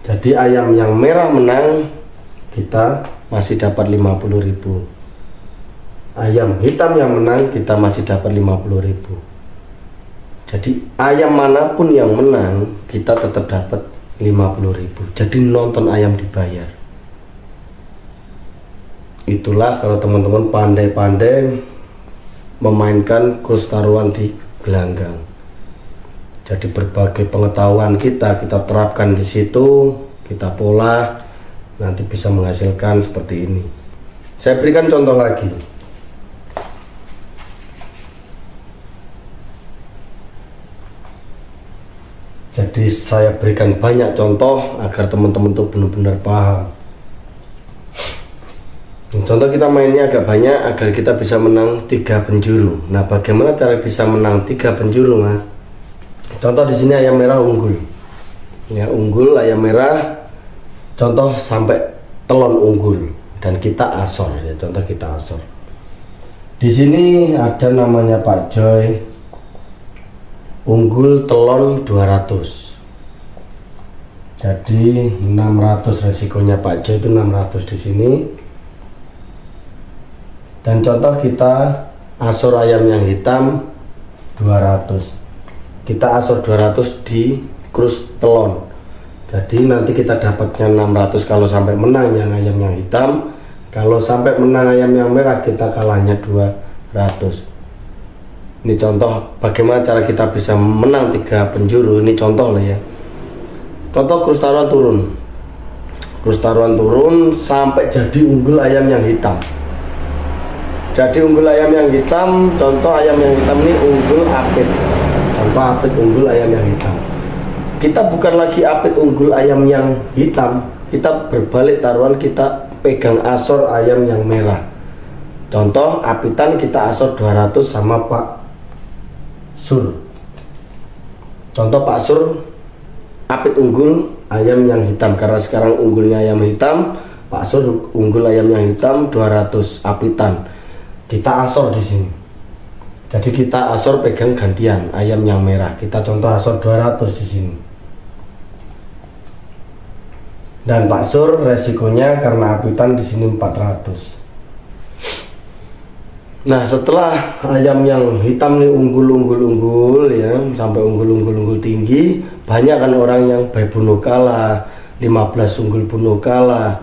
Jadi ayam yang merah menang, kita masih dapat 50.000. Ayam hitam yang menang, kita masih dapat 50.000. Jadi ayam manapun yang menang, kita tetap dapat 50.000. Jadi nonton ayam dibayar. Itulah kalau teman-teman pandai-pandai memainkan kurs taruhan di gelanggang. Jadi berbagai pengetahuan kita terapkan di situ, kita pola, nanti bisa menghasilkan seperti ini. Saya berikan contoh lagi. Jadi saya berikan banyak contoh agar teman-teman tuh benar-benar paham. Contoh kita mainnya agak banyak agar kita bisa menang 3 penjuru. Nah, bagaimana cara bisa menang 3 penjuru, Mas? Contoh di sini ayam merah unggul. Ya, unggul ayam merah. Contoh sampai telon unggul dan kita asor ya, contoh kita asor. Di sini ada namanya Pak Joy. Unggul telon 200. Jadi 600 resikonya Pak Joy itu 600 di sini. Dan contoh kita asor ayam yang hitam 200. Kita asor 200 di krus telon. Jadi nanti kita dapatnya 600 kalau sampai menang yang ayam yang hitam. Kalau sampai menang ayam yang merah, kita kalahnya 200. Ini contoh bagaimana cara kita bisa menang 3 penjuru. Ini contoh lah ya. Contoh krus taruhan turun. Krus taruhan turun sampai jadi unggul ayam yang hitam. Jadi unggul ayam yang hitam, contoh ayam yang hitam ini unggul apit. Contoh apit unggul ayam yang hitam. Kita bukan lagi apit unggul ayam yang hitam. Kita berbalik taruhan, kita pegang asor ayam yang merah. Contoh apitan kita asor 200 sama Pak Sur. Contoh Pak Sur apit unggul ayam yang hitam, karena sekarang unggulnya ayam hitam. Pak Sur unggul ayam yang hitam 200 apitan. Kita asor di sini. Jadi kita asor pegang gantian ayam yang merah. Kita contoh asor 200 di sini. Dan Pak Sur resikonya karena apitan di sini 400. Nah, setelah ayam yang hitam nih unggul ya, sampai unggul tinggi, banyak kan orang yang by bunuh kalah, 15 unggul bunuh kalah.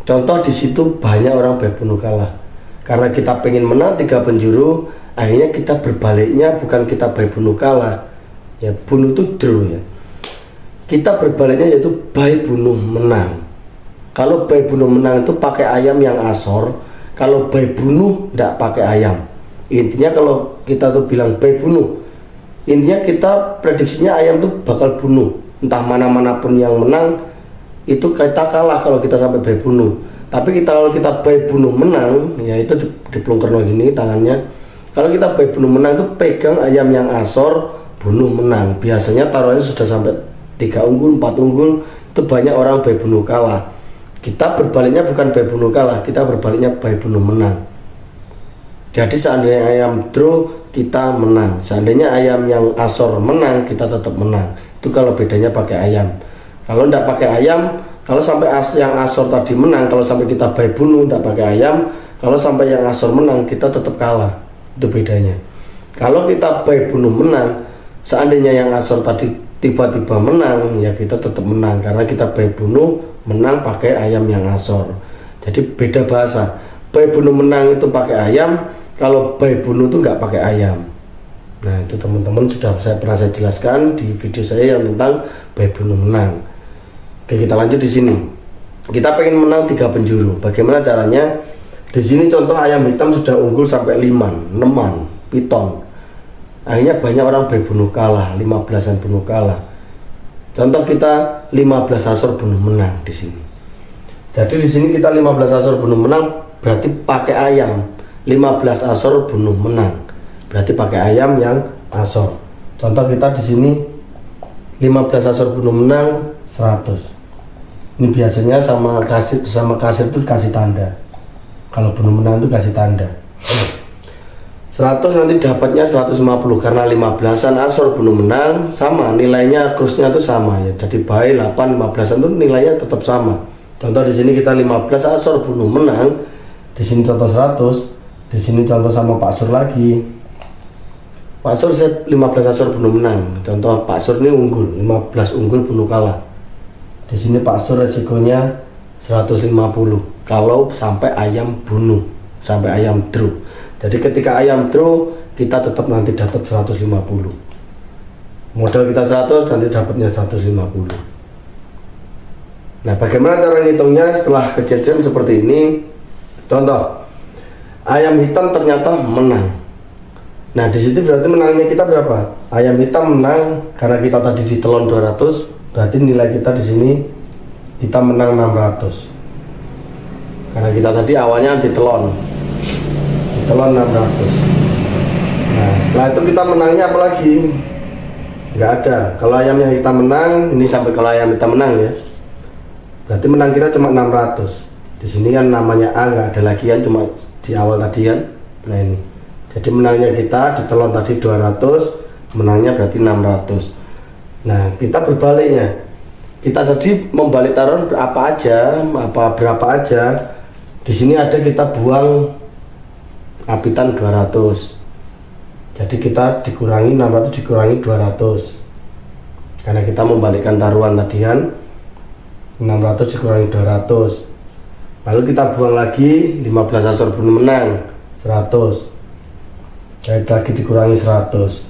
Contoh di situ banyak orang by bunuh kalah. Karena kita pengen menang 3 penjuru, akhirnya kita berbaliknya bukan kita by bunuh kalah. Ya, bunuh itu draw ya. Kita berbaliknya yaitu by bunuh menang. Kalau by bunuh menang itu pakai ayam yang asor. Kalau by bunuh tidak pakai ayam. Intinya kalau kita tuh bilang by bunuh, intinya kita prediksinya ayam tuh bakal bunuh. Entah mana-mana pun yang menang, itu kita kalah kalau kita sampai by bunuh. Tapi kalau kita by bunuh menang, ya itu di pelungkerno gini tangannya. Kalau kita by bunuh menang itu pegang ayam yang asor, bunuh menang. Biasanya taruhannya sudah sampai 3 unggul, 4 unggul, itu banyak orang by bunuh kalah. Kita berbaliknya bukan by bunuh kalah, kita berbaliknya by bunuh menang. Jadi seandainya ayam draw, kita menang. Seandainya ayam yang asor menang, kita tetap menang. Itu kalau bedanya pakai ayam. Kalau tidak pakai ayam, kalau sampai yang asor tadi menang, kalau sampai kita by bunuh tidak pakai ayam, Kalau sampai yang Asor menang, kita tetap kalah. Itu bedanya. Kalau kita baik bunuh menang, seandainya yang Asor tadi tiba-tiba menang, ya kita tetap menang karena kita baik bunuh menang pakai ayam yang Asor. Jadi beda bahasa. Baik bunuh menang itu pakai ayam, kalau baik bunuh itu nggak pakai ayam. Nah itu teman-teman sudah pernah saya jelaskan di video saya yang tentang baik bunuh menang. Oke, kita lanjut di sini. Kita pengen menang 3 penjuru. Bagaimana caranya? Di sini contoh ayam hitam sudah unggul sampai 5, 6-an, piton. Akhirnya banyak orang baik bunuh kalah, 15-an bunuh kalah. Contoh kita 15 Asor bunuh menang di sini. Jadi di sini kita 15 Asor bunuh menang berarti pakai ayam. 15 Asor bunuh menang berarti pakai ayam yang Asor. Contoh kita di sini 15 Asor bunuh menang 100. Ini biasanya sama kasir itu kasih tanda. Kalau bunuh menang itu kasih tanda. 100 nanti dapatnya 150 karena 15-an Asor bunuh menang sama nilainya, krusnya itu sama ya. Jadi baik 8 15-an itu nilainya tetap sama. Contoh di sini kita 15 Asor bunuh menang, di sini contoh 100, di sini contoh sama Pak Sur lagi. Pak Sur saya 15 Asor bunuh menang. Contoh Pak Sur ini unggul, 15 unggul bunuh kalah. Di sini Pak Sur resikonya 150 kalau sampai ayam bunuh, sampai ayam draw. Jadi ketika ayam draw kita tetap nanti dapat 150. Modal kita 100 nanti dapatnya 150. Nah, bagaimana cara ngitungnya setelah kejadian seperti ini? Contoh, ayam hitam ternyata menang. Nah, di situ berarti menangnya kita berapa? Ayam hitam menang karena kita tadi ditelan 200. Berarti nilai kita di sini kita menang 600 karena kita tadi awalnya ditelan 600. Nah setelah itu kita menangnya apa lagi? Nggak ada. Kalau ayam yang kita menang ini sampai kalau ayam kita menang ya, berarti menang kita cuma 600. Di sini kan namanya A nggak ada lagi kan, cuma di awal tadi kan. Nah ini jadi menangnya kita ditelan tadi 200, menangnya berarti 600. Nah kita berbaliknya, kita tadi membalik taruhan berapa aja. Di sini ada kita buang apitan 200, jadi kita dikurangi 600 dikurangi 200 karena kita membalikkan taruhan tadi kan. 600 dikurangi 200, lalu kita buang lagi 15 Asor bunuh menang 100, jadi lagi dikurangi 100.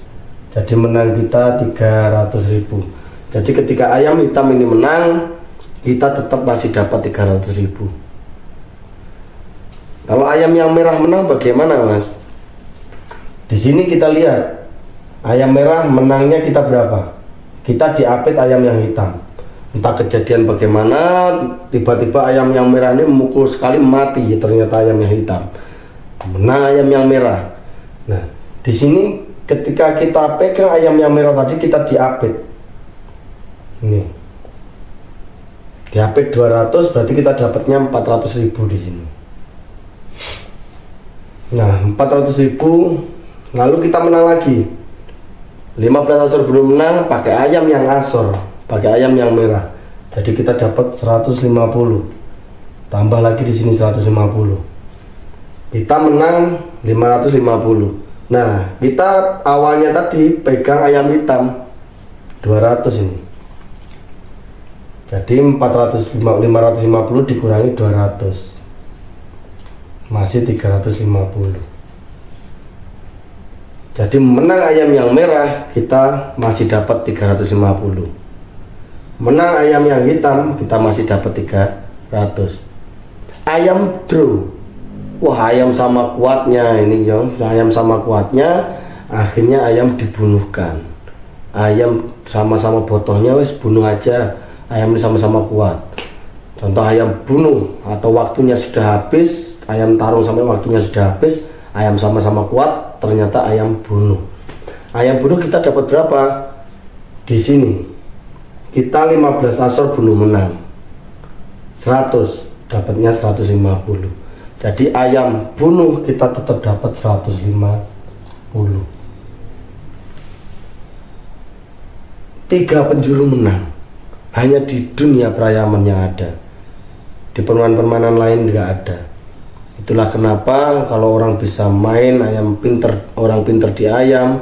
Jadi menang kita 300.000. Jadi ketika ayam hitam ini menang, kita tetap masih dapat 300.000. Kalau ayam yang merah menang bagaimana, Mas? Di sini kita lihat ayam merah menangnya kita berapa? Kita diapit ayam yang hitam. Entah kejadian bagaimana, tiba-tiba ayam yang merah ini memukul sekali mati. Ternyata ayam yang hitam menang ayam yang merah. Nah, di sini ketika kita pegang ayam yang merah tadi kita diapit. Ini. Diapit 200 berarti kita dapatnya 400.000 di sini. Nah, 400.000 lalu kita menang lagi. 15 Asor belum menang pakai ayam yang Asor, pakai ayam yang merah. Jadi kita dapat 150. Tambah lagi di sini 150. Kita menang 550. Nah, kita awalnya tadi pegang ayam hitam 200 ini. Jadi 550 dikurangi 200. Masih 350. Jadi menang ayam yang merah kita masih dapat 350. Menang ayam yang hitam kita masih dapat 300. Ayam draw. Wah, ayam sama kuatnya ini ya, ayam sama kuatnya, akhirnya ayam dibunuhkan. Ayam sama-sama botohnya wes bunuh aja, ayam ini sama-sama kuat. Contoh ayam bunuh atau waktunya sudah habis, ayam tarung sampai waktunya sudah habis, ayam sama-sama kuat, ternyata ayam bunuh. Ayam bunuh kita dapat berapa? Di sini kita 15 Asor bunuh menang 100, dapatnya 150. Jadi ayam bunuh kita tetap dapat 150. 3 penjuru menang hanya di dunia perayaman yang ada. Di permainan-permainan lain nggak ada. Itulah kenapa kalau orang bisa main ayam pinter, orang pinter di ayam,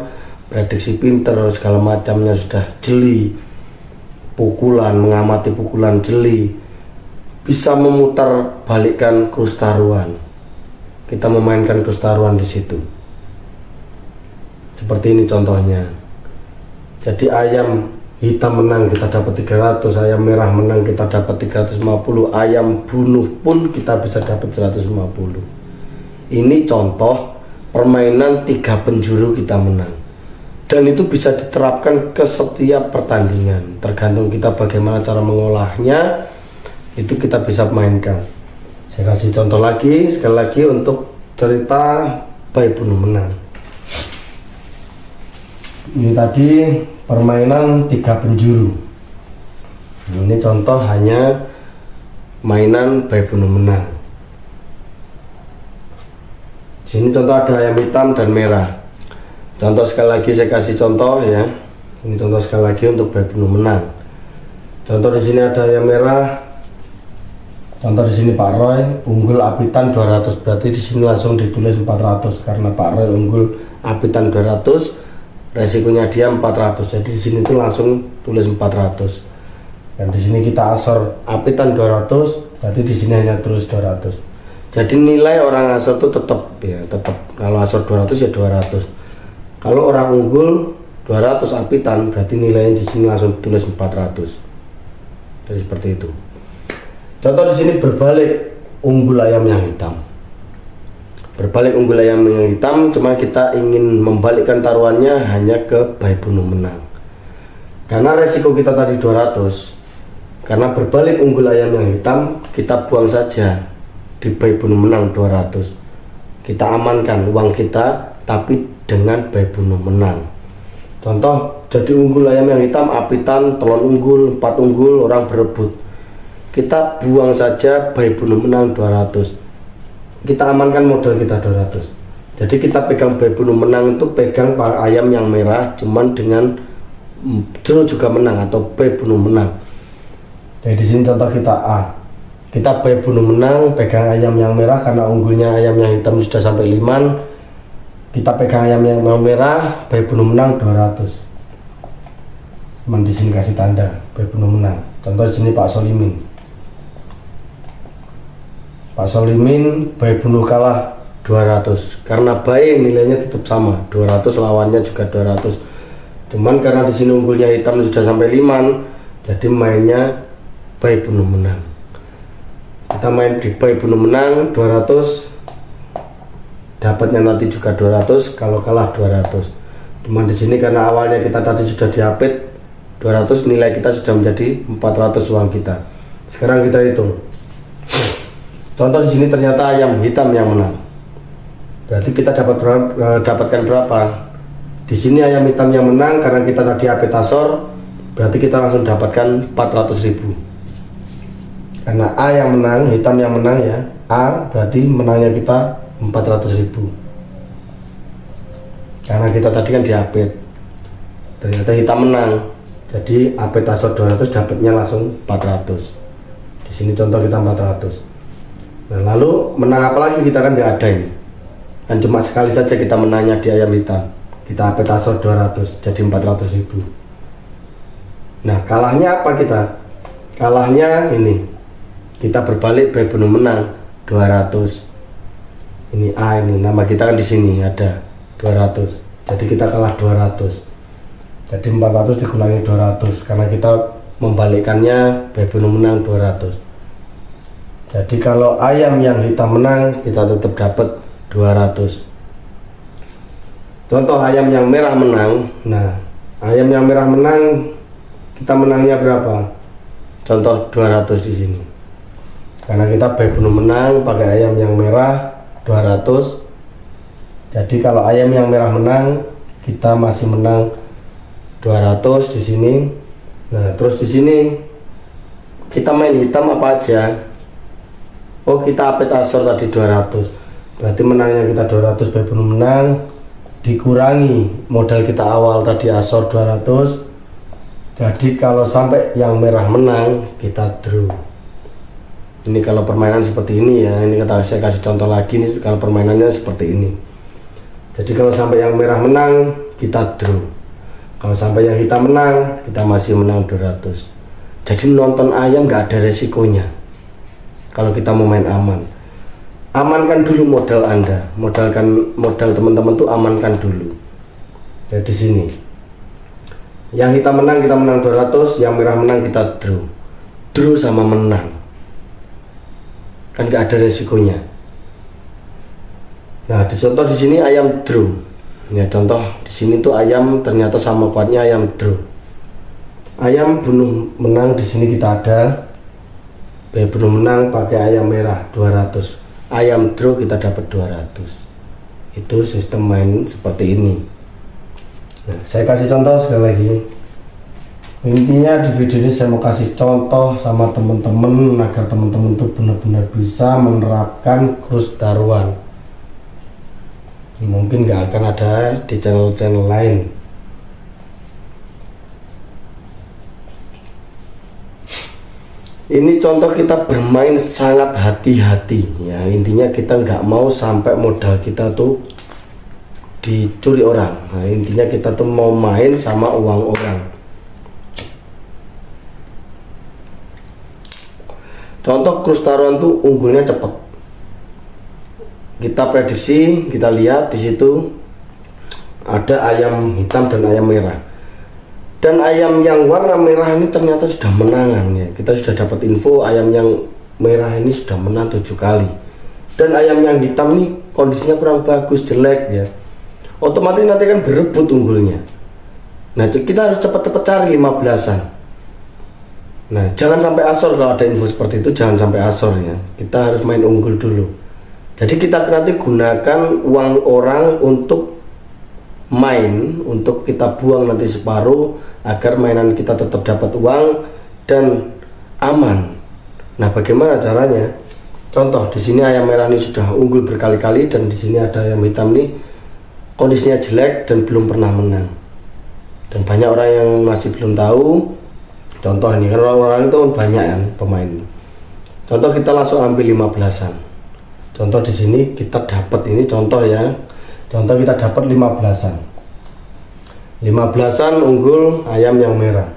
prediksi pinter segala macamnya sudah jeli, pukulan, mengamati pukulan jeli, bisa memutar balikkan krus taruhan. Kita memainkan krus taruhan di situ. Seperti ini contohnya. Jadi ayam hitam menang kita dapat 300, ayam merah menang kita dapat 350, ayam bunuh pun kita bisa dapat 150. Ini contoh permainan 3 penjuru kita menang. Dan itu bisa diterapkan ke setiap pertandingan. Tergantung kita bagaimana cara mengolahnya, itu kita bisa mainkan. Saya kasih contoh lagi, sekali lagi untuk cerita bayi bunuh menang. Ini tadi permainan 3 penjuru. Ini contoh hanya mainan bayi bunuh menang. Sini contoh ada ayam hitam dan merah. Contoh sekali lagi saya kasih contoh ya. Ini contoh sekali lagi untuk bayi bunuh menang. Contoh di sini ada ayam merah. Contoh di sini Pak Roy unggul apitan 200, berarti di sini langsung ditulis 400 karena Pak Roy unggul apitan 200. Resikonya dia 400, jadi di sini tuh langsung tulis 400. Dan di sini kita asor apitan 200, berarti di sini hanya tulis 200. Jadi nilai orang asor tuh tetap ya, tetap kalau asor 200 ya 200. Kalau orang unggul 200 apitan, berarti nilainya di sini langsung tulis 400. Jadi seperti itu. Contoh di sini berbalik unggul ayam yang hitam. Berbalik unggul ayam yang hitam, cuma kita ingin membalikkan taruhannya hanya ke bayi bunuh menang. Karena resiko kita tadi 200, karena berbalik unggul ayam yang hitam, kita buang saja di bayi bunuh menang 200. Kita amankan uang kita, tapi dengan bayi bunuh menang. Contoh, jadi unggul ayam yang hitam, apitan, telon unggul, 4 unggul, orang berebut. Kita buang saja bayi bunuh menang 200. Kita amankan modal kita 200. Jadi kita pegang bayi bunuh menang itu pegang ayam yang merah, cuman dengan draw juga menang atau bayi bunuh menang. Jadi di sini contoh kita A. Kita bayi bunuh menang pegang ayam yang merah karena unggulnya ayam yang hitam sudah sampai 5. Kita pegang ayam yang merah, bayi bunuh menang 200. Cuman di sini kasih tanda bayi bunuh menang. Contoh di sini Pak Solimin. Pak Solimin bayi bunuh kalah 200 karena bayi nilainya tetap sama 200, lawannya juga 200. Cuman karena di sini unggulnya hitam sudah sampai 5, jadi mainnya bayi bunuh menang. Kita main di bayi bunuh menang 200, dapatnya nanti juga 200, kalau kalah 200. Cuman di sini karena awalnya kita tadi sudah diapit 200, nilai kita sudah menjadi 400 uang kita. Sekarang kita hitung. Contoh di sini ternyata ayam hitam yang menang. Berarti kita dapatkan berapa? Di sini ayam hitam yang menang karena kita tadi apit asor, berarti kita langsung dapatkan 400.000. Karena A yang menang, hitam yang menang ya. A berarti menangnya kita 400.000. Karena kita tadi kan diapit. Ternyata hitam menang. Jadi apit asor 200 dapatnya langsung 400. Di sini contoh kita 400. Nah, lalu menang apa lagi, kita kan nggak ada ini kan, cuma sekali saja kita menangnya di ayam hitam, kita apit asor 200 jadi 400.000. Nah kalahnya apa kita? Kalahnya ini kita berbalik bayi bunuh menang 200. Ini A, ini nama kita kan di sini ada 200, jadi kita kalah 200. Jadi 400 dikurangi 200 karena kita membalikkannya bayi bunuh menang 200. Jadi kalau ayam yang hitam menang, kita tetap dapat 200. Contoh ayam yang merah menang. Nah, ayam yang merah menang, kita menangnya berapa? Contoh 200 di sini. Karena kita bayi bunuh menang pakai ayam yang merah 200. Jadi kalau ayam yang merah menang, kita masih menang 200 di sini. Nah, terus di sini kita main hitam apa aja? Oh, kita apit asor tadi 200, berarti menangnya kita 200, bayi bunuh menang dikurangi modal kita awal tadi asor 200. Jadi kalau sampai yang merah menang, kita draw. Ini kalau permainan seperti ini ya, ini saya kasih contoh lagi nih, kalau permainannya seperti ini. Jadi kalau sampai yang merah menang, kita draw. Kalau sampai yang hitam menang, kita masih menang 200. Jadi nonton ayam nggak ada resikonya. Kalau kita mau main aman, amankan dulu modal Anda, modal teman-teman tuh amankan dulu. Ya di sini. Yang hitam menang kita menang 200, yang merah menang kita draw. Draw sama menang. Kan nggak ada resikonya. Nah, di contoh di sini ayam draw. Ya, contoh di sini tuh ayam ternyata sama kuatnya ayam draw. Ayam bunuh menang di sini kita ada. Bunuh menang pakai ayam merah 200. Ayam draw kita dapat 200. Itu sistem main seperti ini. Nah, saya kasih contoh sekali lagi. Intinya di video ini saya mau kasih contoh sama teman-teman agar teman-teman tuh benar-benar bisa menerapkan krus taruhan. Mungkin nggak akan ada di channel-channel lain. Ini contoh kita bermain sangat hati-hati ya. Intinya kita nggak mau sampai modal kita tuh dicuri orang. Nah, intinya kita tuh mau main sama uang orang. Contoh krus taruhan tuh unggulnya cepat. Kita prediksi, kita lihat di situ ada ayam hitam dan ayam merah. Dan ayam yang warna merah ini ternyata sudah menangan ya. Kita sudah dapat info ayam yang merah ini sudah menang 7 kali. Dan ayam yang hitam ini kondisinya kurang bagus, jelek ya. Otomatis nanti kan berebut unggulnya. Nah, kita harus cepat-cepat cari 15-an. Nah, jangan sampai asor. Kalau ada info seperti itu jangan sampai asor ya. Kita harus main unggul dulu. Jadi kita nanti gunakan uang orang untuk main, untuk kita buang nanti separuh agar mainan kita tetap dapat uang dan aman. Nah, bagaimana caranya? Contoh di sini ayam merah ini sudah unggul berkali-kali dan di sini ada ayam hitam nih kondisinya jelek dan belum pernah menang. Dan banyak orang yang masih belum tahu. Contoh ini kan orang-orang itu banyak kan pemain. Contoh kita langsung ambil 15-an. Contoh di sini kita dapat ini contoh ya. Contoh kita dapat 15-an. 15-an unggul ayam yang merah.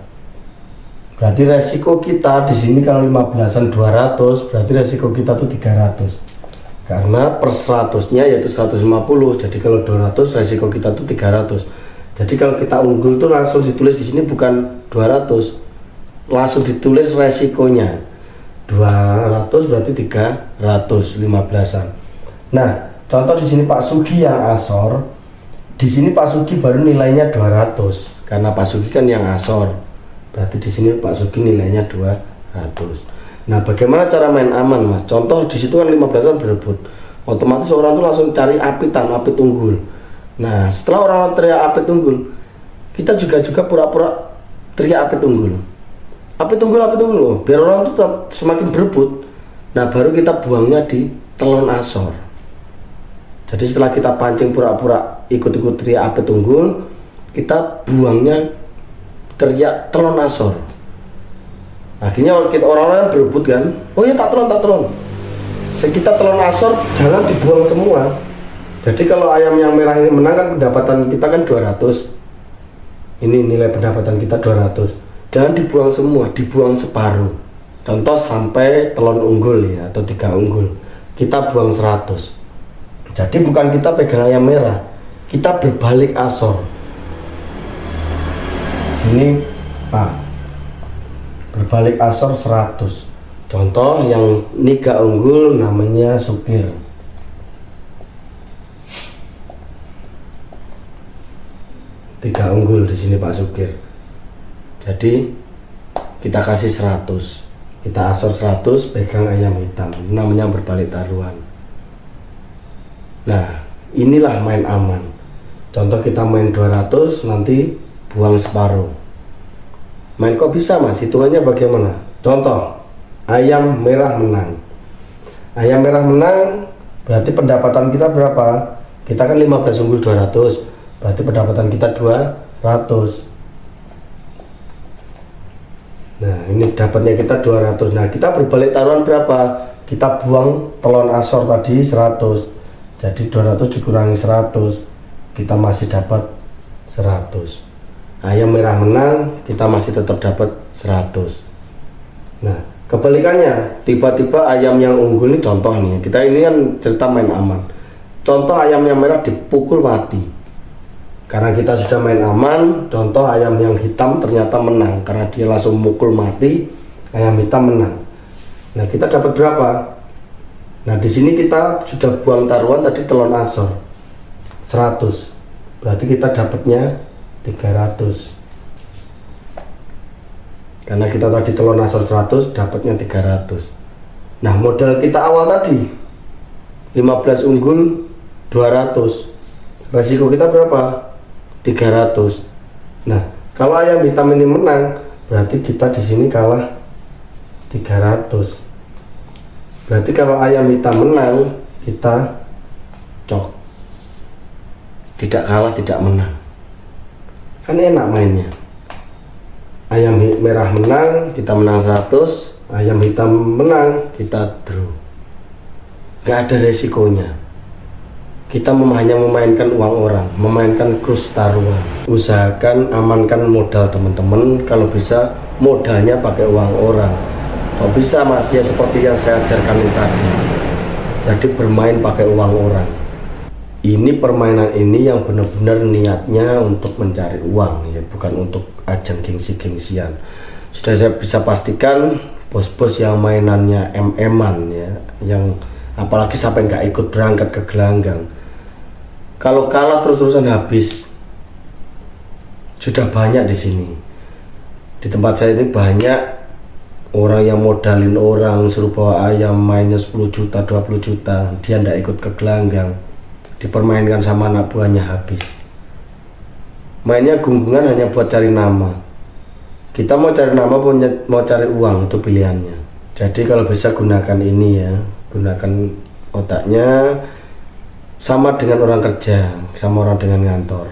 Berarti resiko kita di sini kalau 15-an 200, berarti resiko kita tuh 300. Karena per 100-nya yaitu 150. Jadi kalau 200 resiko kita tuh 300. Jadi kalau kita unggul tuh langsung ditulis di sini bukan 200. Langsung ditulis resikonya 200 berarti 315-an. Nah, contoh di sini Pak Sugi yang asor. Di sini Pak Sugi baru nilainya 200 karena Pak Sugi kan yang asor. Berarti di sini Pak Sugi nilainya 200. Nah, bagaimana cara main aman, Mas? Contoh di situ kan 15-an berebut. Otomatis orang tuh langsung cari apit unggul. Nah, setelah orang teriak apit unggul, kita juga pura-pura teriak apit unggul. Apit unggul loh, biar orang tuh tetap semakin berebut. Nah, baru kita buangnya di telon asor. Jadi setelah kita pancing pura-pura ikut-ikut teriak apit unggul, kita buangnya teriak telon asor. Akhirnya orang-orang berebut kan, oh ya tak telon. Sekitar telon asor jangan dibuang semua. Jadi kalau ayam yang merah ini menang kan pendapatan kita kan 200. Ini nilai pendapatan kita 200. Jangan dibuang semua, dibuang separuh. Contoh sampai telon unggul ya atau 3 unggul, kita buang 100. Jadi bukan kita pegang ayam merah, kita berbalik asor. Sini Pak, berbalik asor 100. Contoh yang 3 unggul namanya supir. Tiga unggul di sini Pak Supir. Jadi kita kasih 100, kita asor 100, pegang ayam hitam. Ini namanya berbalik taruhan. Nah, inilah main aman. Contoh kita main 200, nanti buang separuh. Main kok bisa, Mas? Hitungannya bagaimana? Contoh, ayam merah menang. Ayam merah menang berarti pendapatan kita berapa? Kita kan 15 unggul 200, berarti pendapatan kita 200. Nah ini dapatnya kita 200. Nah kita berbalik taruhan berapa? Kita buang telon asor tadi 100, jadi 200 dikurangi 100, kita masih dapat 100. Ayam merah menang, kita masih tetap dapat 100. Nah kebalikannya, tiba-tiba ayam yang unggul ini, contoh nih, kita ini kan cerita main aman. Contoh ayam yang merah dipukul mati, karena kita sudah main aman. Contoh ayam yang hitam ternyata menang karena dia langsung mukul mati, ayam hitam menang. Nah kita dapat berapa? Nah di sini kita sudah buang taruhan tadi telon asor 100, berarti kita dapatnya 300. Karena kita tadi telon asor 100, dapatnya 300. Nah modal kita awal tadi 15 unggul 200, resiko kita berapa? 300. Nah kalau ayam hitam ini menang, berarti kita di sini kalah 300. Berarti kalau ayam hitam menang, kita cok, tidak kalah tidak menang, kan enak mainnya. Ayam merah menang, kita menang 100. Ayam hitam menang, kita draw. Gak ada resikonya. Kita hanya memainkan uang orang, memainkan krus taruhan. Usahakan amankan modal teman-teman. Kalau bisa modalnya pakai uang orang. Kalau bisa mas, ya seperti yang saya ajarkan tadi. Jadi bermain pakai uang orang. Ini permainan ini yang benar-benar niatnya untuk mencari uang ya, bukan untuk ajang gengsi-gengsian. Sudah saya bisa pastikan bos-bos yang mainannya MM-an ya, yang apalagi sampai nggak ikut berangkat ke gelanggang, kalau kalah terus-terusan habis. Sudah banyak di sini. Di tempat saya ini banyak orang yang modalin orang, suruh bawa ayam mainnya 10 juta, 20 juta, dia ndak ikut ke gelanggang, dipermainkan sama anak buahnya habis. Mainnya gunggungan hanya buat cari nama. Kita mau cari nama, mau cari uang, itu pilihannya. Jadi kalau bisa gunakan ini ya, gunakan otaknya sama dengan orang kerja, sama orang dengan ngantor.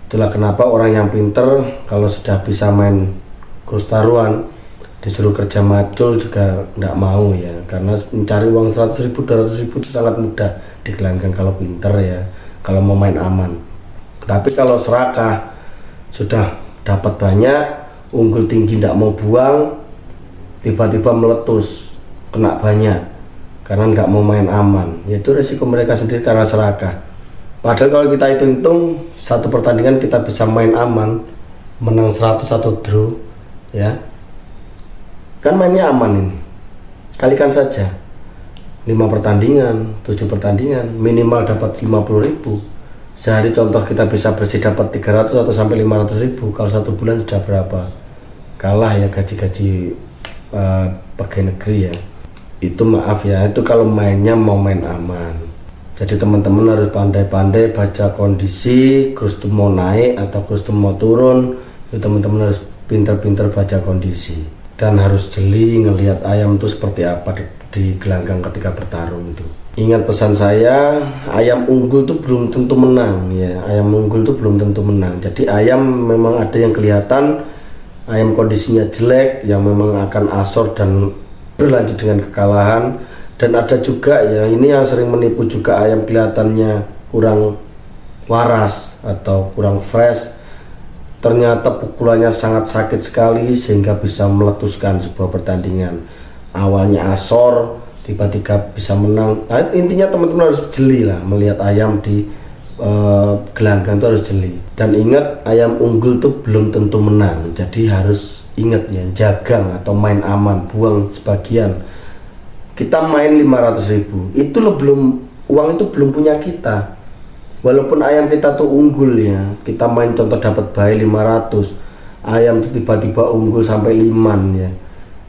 Itulah kenapa orang yang pinter kalau sudah bisa main krus taruhan, disuruh kerja macul juga nggak mau ya, karena mencari uang 100.000, 200.000 itu sangat mudah di gelanggang kalau pinter ya, kalau mau main aman. Tapi kalau serakah, sudah dapat banyak, unggul tinggi nggak mau buang, tiba-tiba meletus, kena banyak, karena nggak mau main aman, yaitu resiko mereka sendiri karena serakah. Padahal kalau kita hitung-hitung, satu pertandingan kita bisa main aman, menang 100 atau draw ya, kan mainnya aman ini. Kalikan saja 5 pertandingan, 7 pertandingan, minimal dapat 50.000 sehari. Contoh kita bisa bersih dapat 300 atau sampai 500.000. Kalau 1 bulan sudah berapa? Kalah ya gaji-gaji pegawai negeri ya. Itu maaf ya, itu kalau mainnya mau main aman. Jadi teman-teman harus pandai-pandai baca kondisi, krus itu mau naik atau krus itu mau turun. Itu teman-teman harus pintar-pintar baca kondisi, dan harus jeli ngelihat ayam itu seperti apa di gelanggang ketika bertarung itu. Ingat pesan saya, ayam unggul itu belum tentu menang ya, ayam unggul itu belum tentu menang. Jadi ayam memang ada yang kelihatan ayam kondisinya jelek, yang memang akan asor dan berlanjut dengan kekalahan. Dan ada juga ya, ini yang sering menipu juga, ayam kelihatannya kurang waras atau kurang fresh, ternyata pukulannya sangat sakit sekali sehingga bisa meletuskan sebuah pertandingan. Awalnya asor, tiba-tiba bisa menang. Nah, intinya teman-teman harus jeli lah melihat ayam di gelanggang itu, harus jeli. Dan ingat, ayam unggul tuh belum tentu menang, jadi harus ingat ya, jagang atau main aman, buang sebagian. Kita main 500.000 itu loh, uang itu belum punya kita. Walaupun ayam kita tuh unggul ya, kita main contoh dapat bayi 500, ayam itu tiba-tiba unggul sampai 5 ya,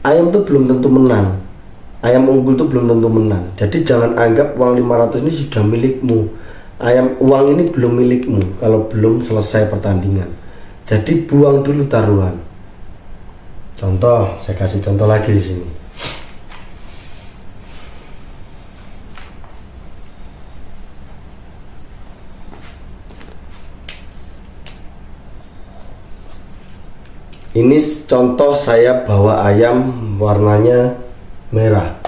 ayam tuh belum tentu menang. Ayam unggul tuh belum tentu menang. Jadi jangan anggap uang 500 ini sudah milikmu. Uang ini belum milikmu kalau belum selesai pertandingan. Jadi buang dulu taruhan. Contoh, saya kasih contoh lagi di sini. Ini contoh saya bawa ayam warnanya merah.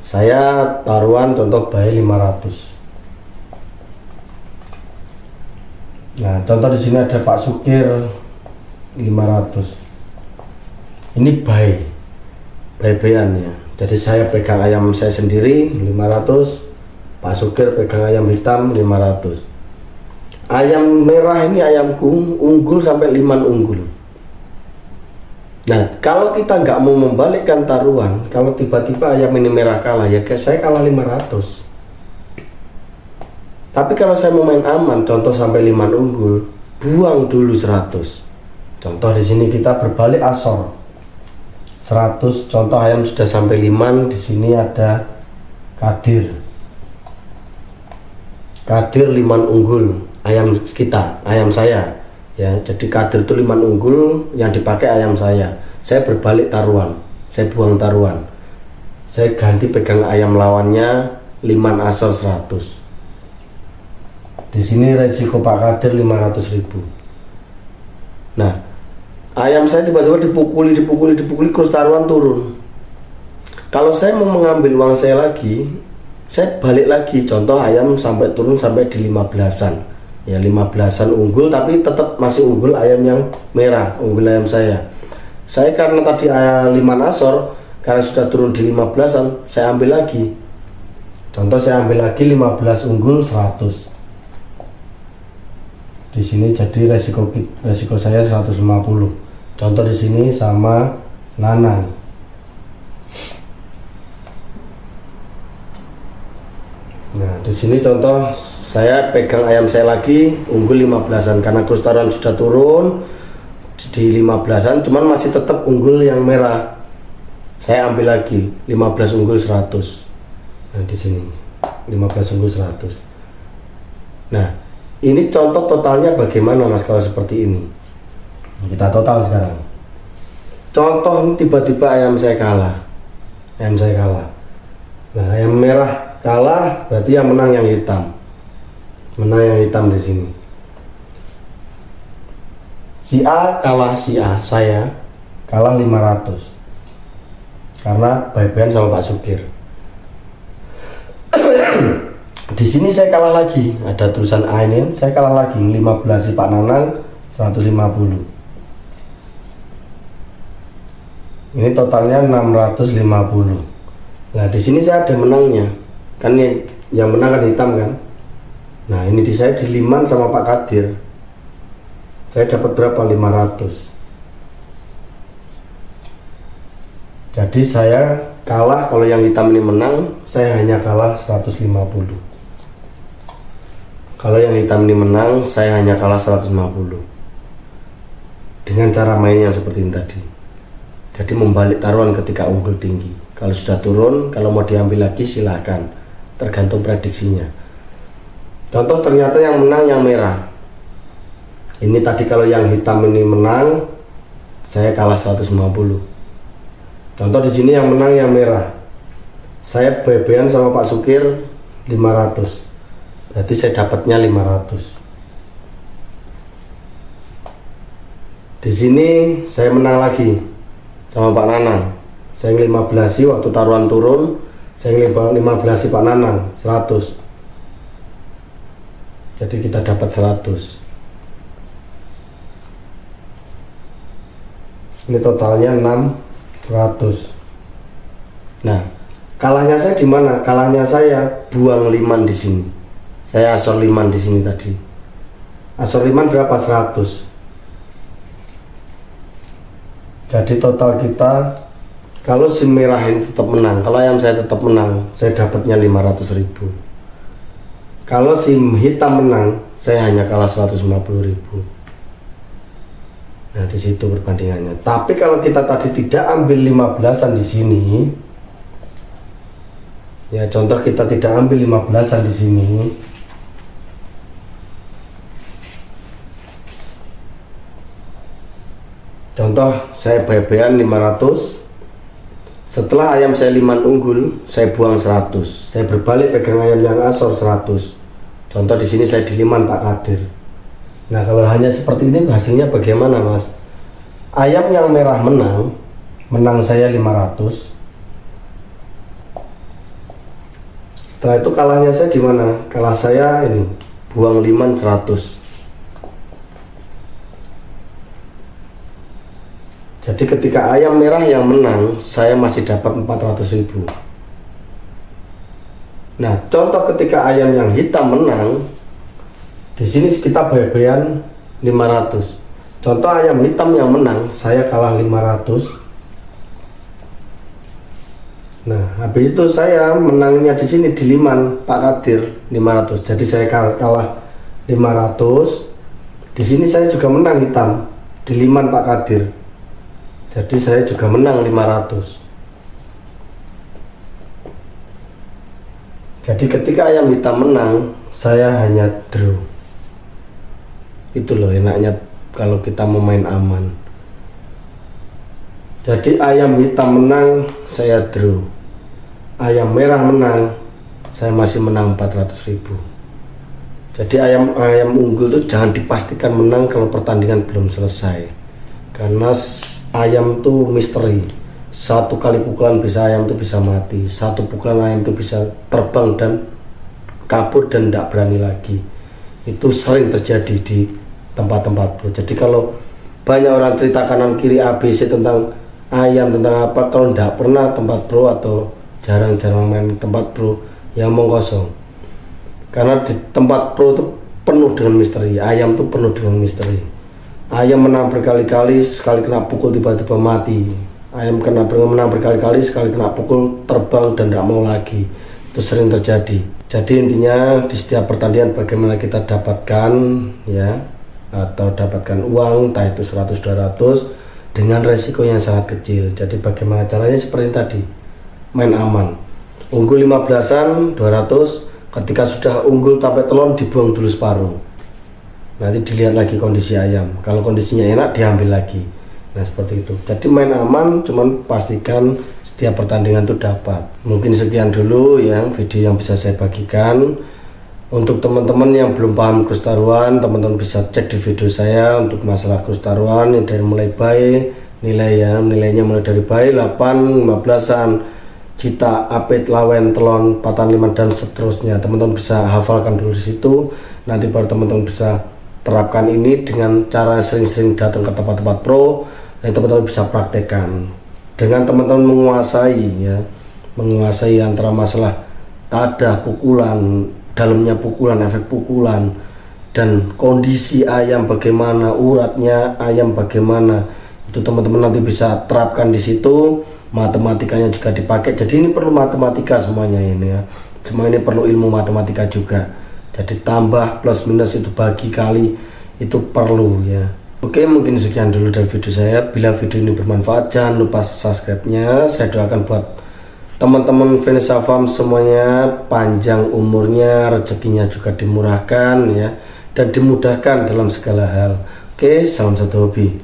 Saya taruhan contoh bayi 500. Nah, contoh di sini ada Pak Sukir 500. Ini bayi-bayan ya. Jadi saya pegang ayam saya sendiri 500, Pak Sukir pegang ayam hitam 500. Ayam merah ini ayamku unggul sampai 5 unggul. Nah, kalau kita nggak mau membalikkan taruhan, kalau tiba-tiba ayam ini merah kalah, ya saya kalah 500. Tapi kalau saya mau main aman, contoh sampai 5 unggul, buang dulu 100. Contoh di sini kita berbalik asor 100. Contoh ayam sudah sampai 5, di sini ada Kadir 5 unggul ayam kita, ayam saya. Ya, jadi Kadir itu 5 unggul yang dipakai ayam saya. Saya berbalik taruhan, saya buang taruhan. Saya ganti pegang ayam lawannya 5 asor 100. Di sini resiko Pak Kadir 500.000. Nah, ayam saya tiba-tiba dipukuli terus taruhan turun. Kalau saya mau mengambil uang saya lagi, saya balik lagi. Contoh ayam sampai turun sampai di 15-an. Ya 15-an unggul, tapi tetap masih unggul ayam yang merah, unggul ayam saya. Saya karena tadi 5 asor, karena sudah turun di 15-an, saya ambil lagi. Contoh saya ambil lagi 15 unggul 100. Di sini jadi resiko saya 150. Contoh di sini sama Nanang. Nah, di sini contoh saya pegang ayam saya lagi unggul 15-an karena kurs taruhan sudah turun di 15-an, cuman masih tetap unggul yang merah. Saya ambil lagi 15 unggul 100. Nah, di sini 15 unggul 100. Nah, ini contoh totalnya bagaimana Mas kalau seperti ini. Kita total sekarang. Contoh tiba-tiba ayam saya kalah. Nah, ayam merah kalah, berarti yang menang yang hitam. Menang yang hitam di sini. Si A kalah, saya kalah 500. Karena bayi-bayan sama Pak Sukir. Di sini saya kalah lagi, ada tulisan A ini, saya kalah lagi 15 si Pak Nanang 150. Ini totalnya 650. Nah, di sini saya ada menangnya. Kan yang menang kan hitam kan. Nah, ini di saya di 5 sama Pak Kadir. Saya dapat berapa? 500. Jadi saya kalah, kalau yang hitam ini menang, saya hanya kalah 150. Kalau yang hitam ini menang, saya hanya kalah 150. Dengan cara main yang seperti ini tadi. Jadi membalik taruhan ketika unggul tinggi. Kalau sudah turun, kalau mau diambil lagi silahkan, tergantung prediksinya. Contoh ternyata yang menang yang merah. Ini tadi kalau yang hitam ini menang, saya kalah 150. Contoh di sini yang menang yang merah. Saya bebean sama Pak Sukir 500. Berarti saya dapatnya 500. Di sini saya menang lagi sama Pak Nanang. Saya 15 waktu taruhan turun, saya 15 Pak Nanang 100. Jadi kita dapat 100. Ini totalnya 600. Nah, kalahnya saya di mana? Kalahnya saya buang 5 di sini. Saya asor 5 di sini tadi. Asor 5 berapa? 100. Jadi total kita, kalau si merah ini tetap menang, kalau ayam saya tetap menang, saya dapatnya 500.000. Kalau si hitam menang, saya hanya kalah 150.000. Nah, di situ perbandingannya. Tapi kalau kita tadi tidak ambil 15-an di sini, ya contoh kita tidak ambil 15-an di sini, contoh saya bebean 500. Setelah ayam saya 5 unggul, saya buang 100. Saya berbalik pegang ayam yang asor 100. Contoh di sini saya di 5 Pak Kadir. Nah, kalau hanya seperti ini hasilnya bagaimana, Mas? ayam yang merah menang saya 500. Setelah itu kalahnya saya di mana? Kalah saya ini buang liman 100. Jadi ketika ayam merah yang menang, saya masih dapat 400.000. Nah, contoh ketika ayam yang hitam menang, di sini kita bayar-bayaran 500. Contoh ayam hitam yang menang, saya kalah 500. Nah, habis itu saya menangnya di sini di liman Pak Kadir 500. Jadi saya kalah 500. Di sini saya juga menang hitam di liman Pak Kadir. Jadi saya juga menang 500. Jadi ketika ayam hitam menang, saya hanya draw. Itu loh enaknya kalau kita mau main aman. Jadi ayam hitam menang, saya draw. Ayam merah menang, saya masih menang 400.000. Jadi ayam unggul itu jangan dipastikan menang kalau pertandingan belum selesai. Karena ayam tuh misteri. Satu kali pukulan ayam itu bisa mati. Satu pukulan ayam itu bisa terbang dan kabur dan tidak berani lagi. Itu sering terjadi di tempat-tempat pro. Jadi kalau banyak orang cerita kanan kiri ABC tentang ayam, tentang apa, kalau tidak pernah tempat pro atau jarang-jarang main tempat pro, ya omong kosong. Karena di tempat pro itu penuh dengan misteri. Ayam tuh penuh dengan misteri. Ayam menang berkali-kali, sekali kena pukul tiba-tiba mati. Ayam menang berkali-kali, sekali kena pukul terbang dan tidak mau lagi. Itu sering terjadi. Jadi intinya di setiap pertandingan bagaimana kita dapatkan ya, atau dapatkan uang, entah itu 100-200 dengan resiko yang sangat kecil. Jadi bagaimana caranya seperti tadi, main aman. Unggul 15-an 200, ketika sudah unggul sampai telon dibuang dulu separuh. Nanti dilihat lagi kondisi ayam, kalau kondisinya enak diambil lagi. Nah seperti itu. Jadi main aman, cuman pastikan setiap pertandingan itu dapat. Mungkin sekian dulu ya video yang bisa saya bagikan. Untuk teman-teman yang belum paham krus taruhan, teman-teman bisa cek di video saya untuk masalah krus taruhan yang dari mulai buy, nilainya mulai dari buy 8, 15-an, cita, apit, lawen, telon, patan, liman dan seterusnya. Teman-teman bisa hafalkan dulu di situ. Nanti baru teman-teman bisa terapkan ini dengan cara sering-sering datang ke tempat-tempat pro, dan teman-teman bisa praktekkan dengan teman-teman menguasai antara masalah tadah, pukulan, dalamnya pukulan, efek pukulan, dan kondisi ayam bagaimana, uratnya ayam bagaimana. Itu teman-teman nanti bisa terapkan di situ. Matematikanya juga dipakai. Jadi ini perlu matematika semuanya ini ya. Semua ini perlu ilmu matematika juga. Jadi tambah plus minus itu bagi kali itu perlu ya. Oke, mungkin sekian dulu dari video saya. Bila video ini bermanfaat jangan lupa subscribe-nya. Saya doakan buat teman-teman Vanessa Farm semuanya panjang umurnya, rezekinya juga dimurahkan ya, dan dimudahkan dalam segala hal. Oke, salam satu hobi.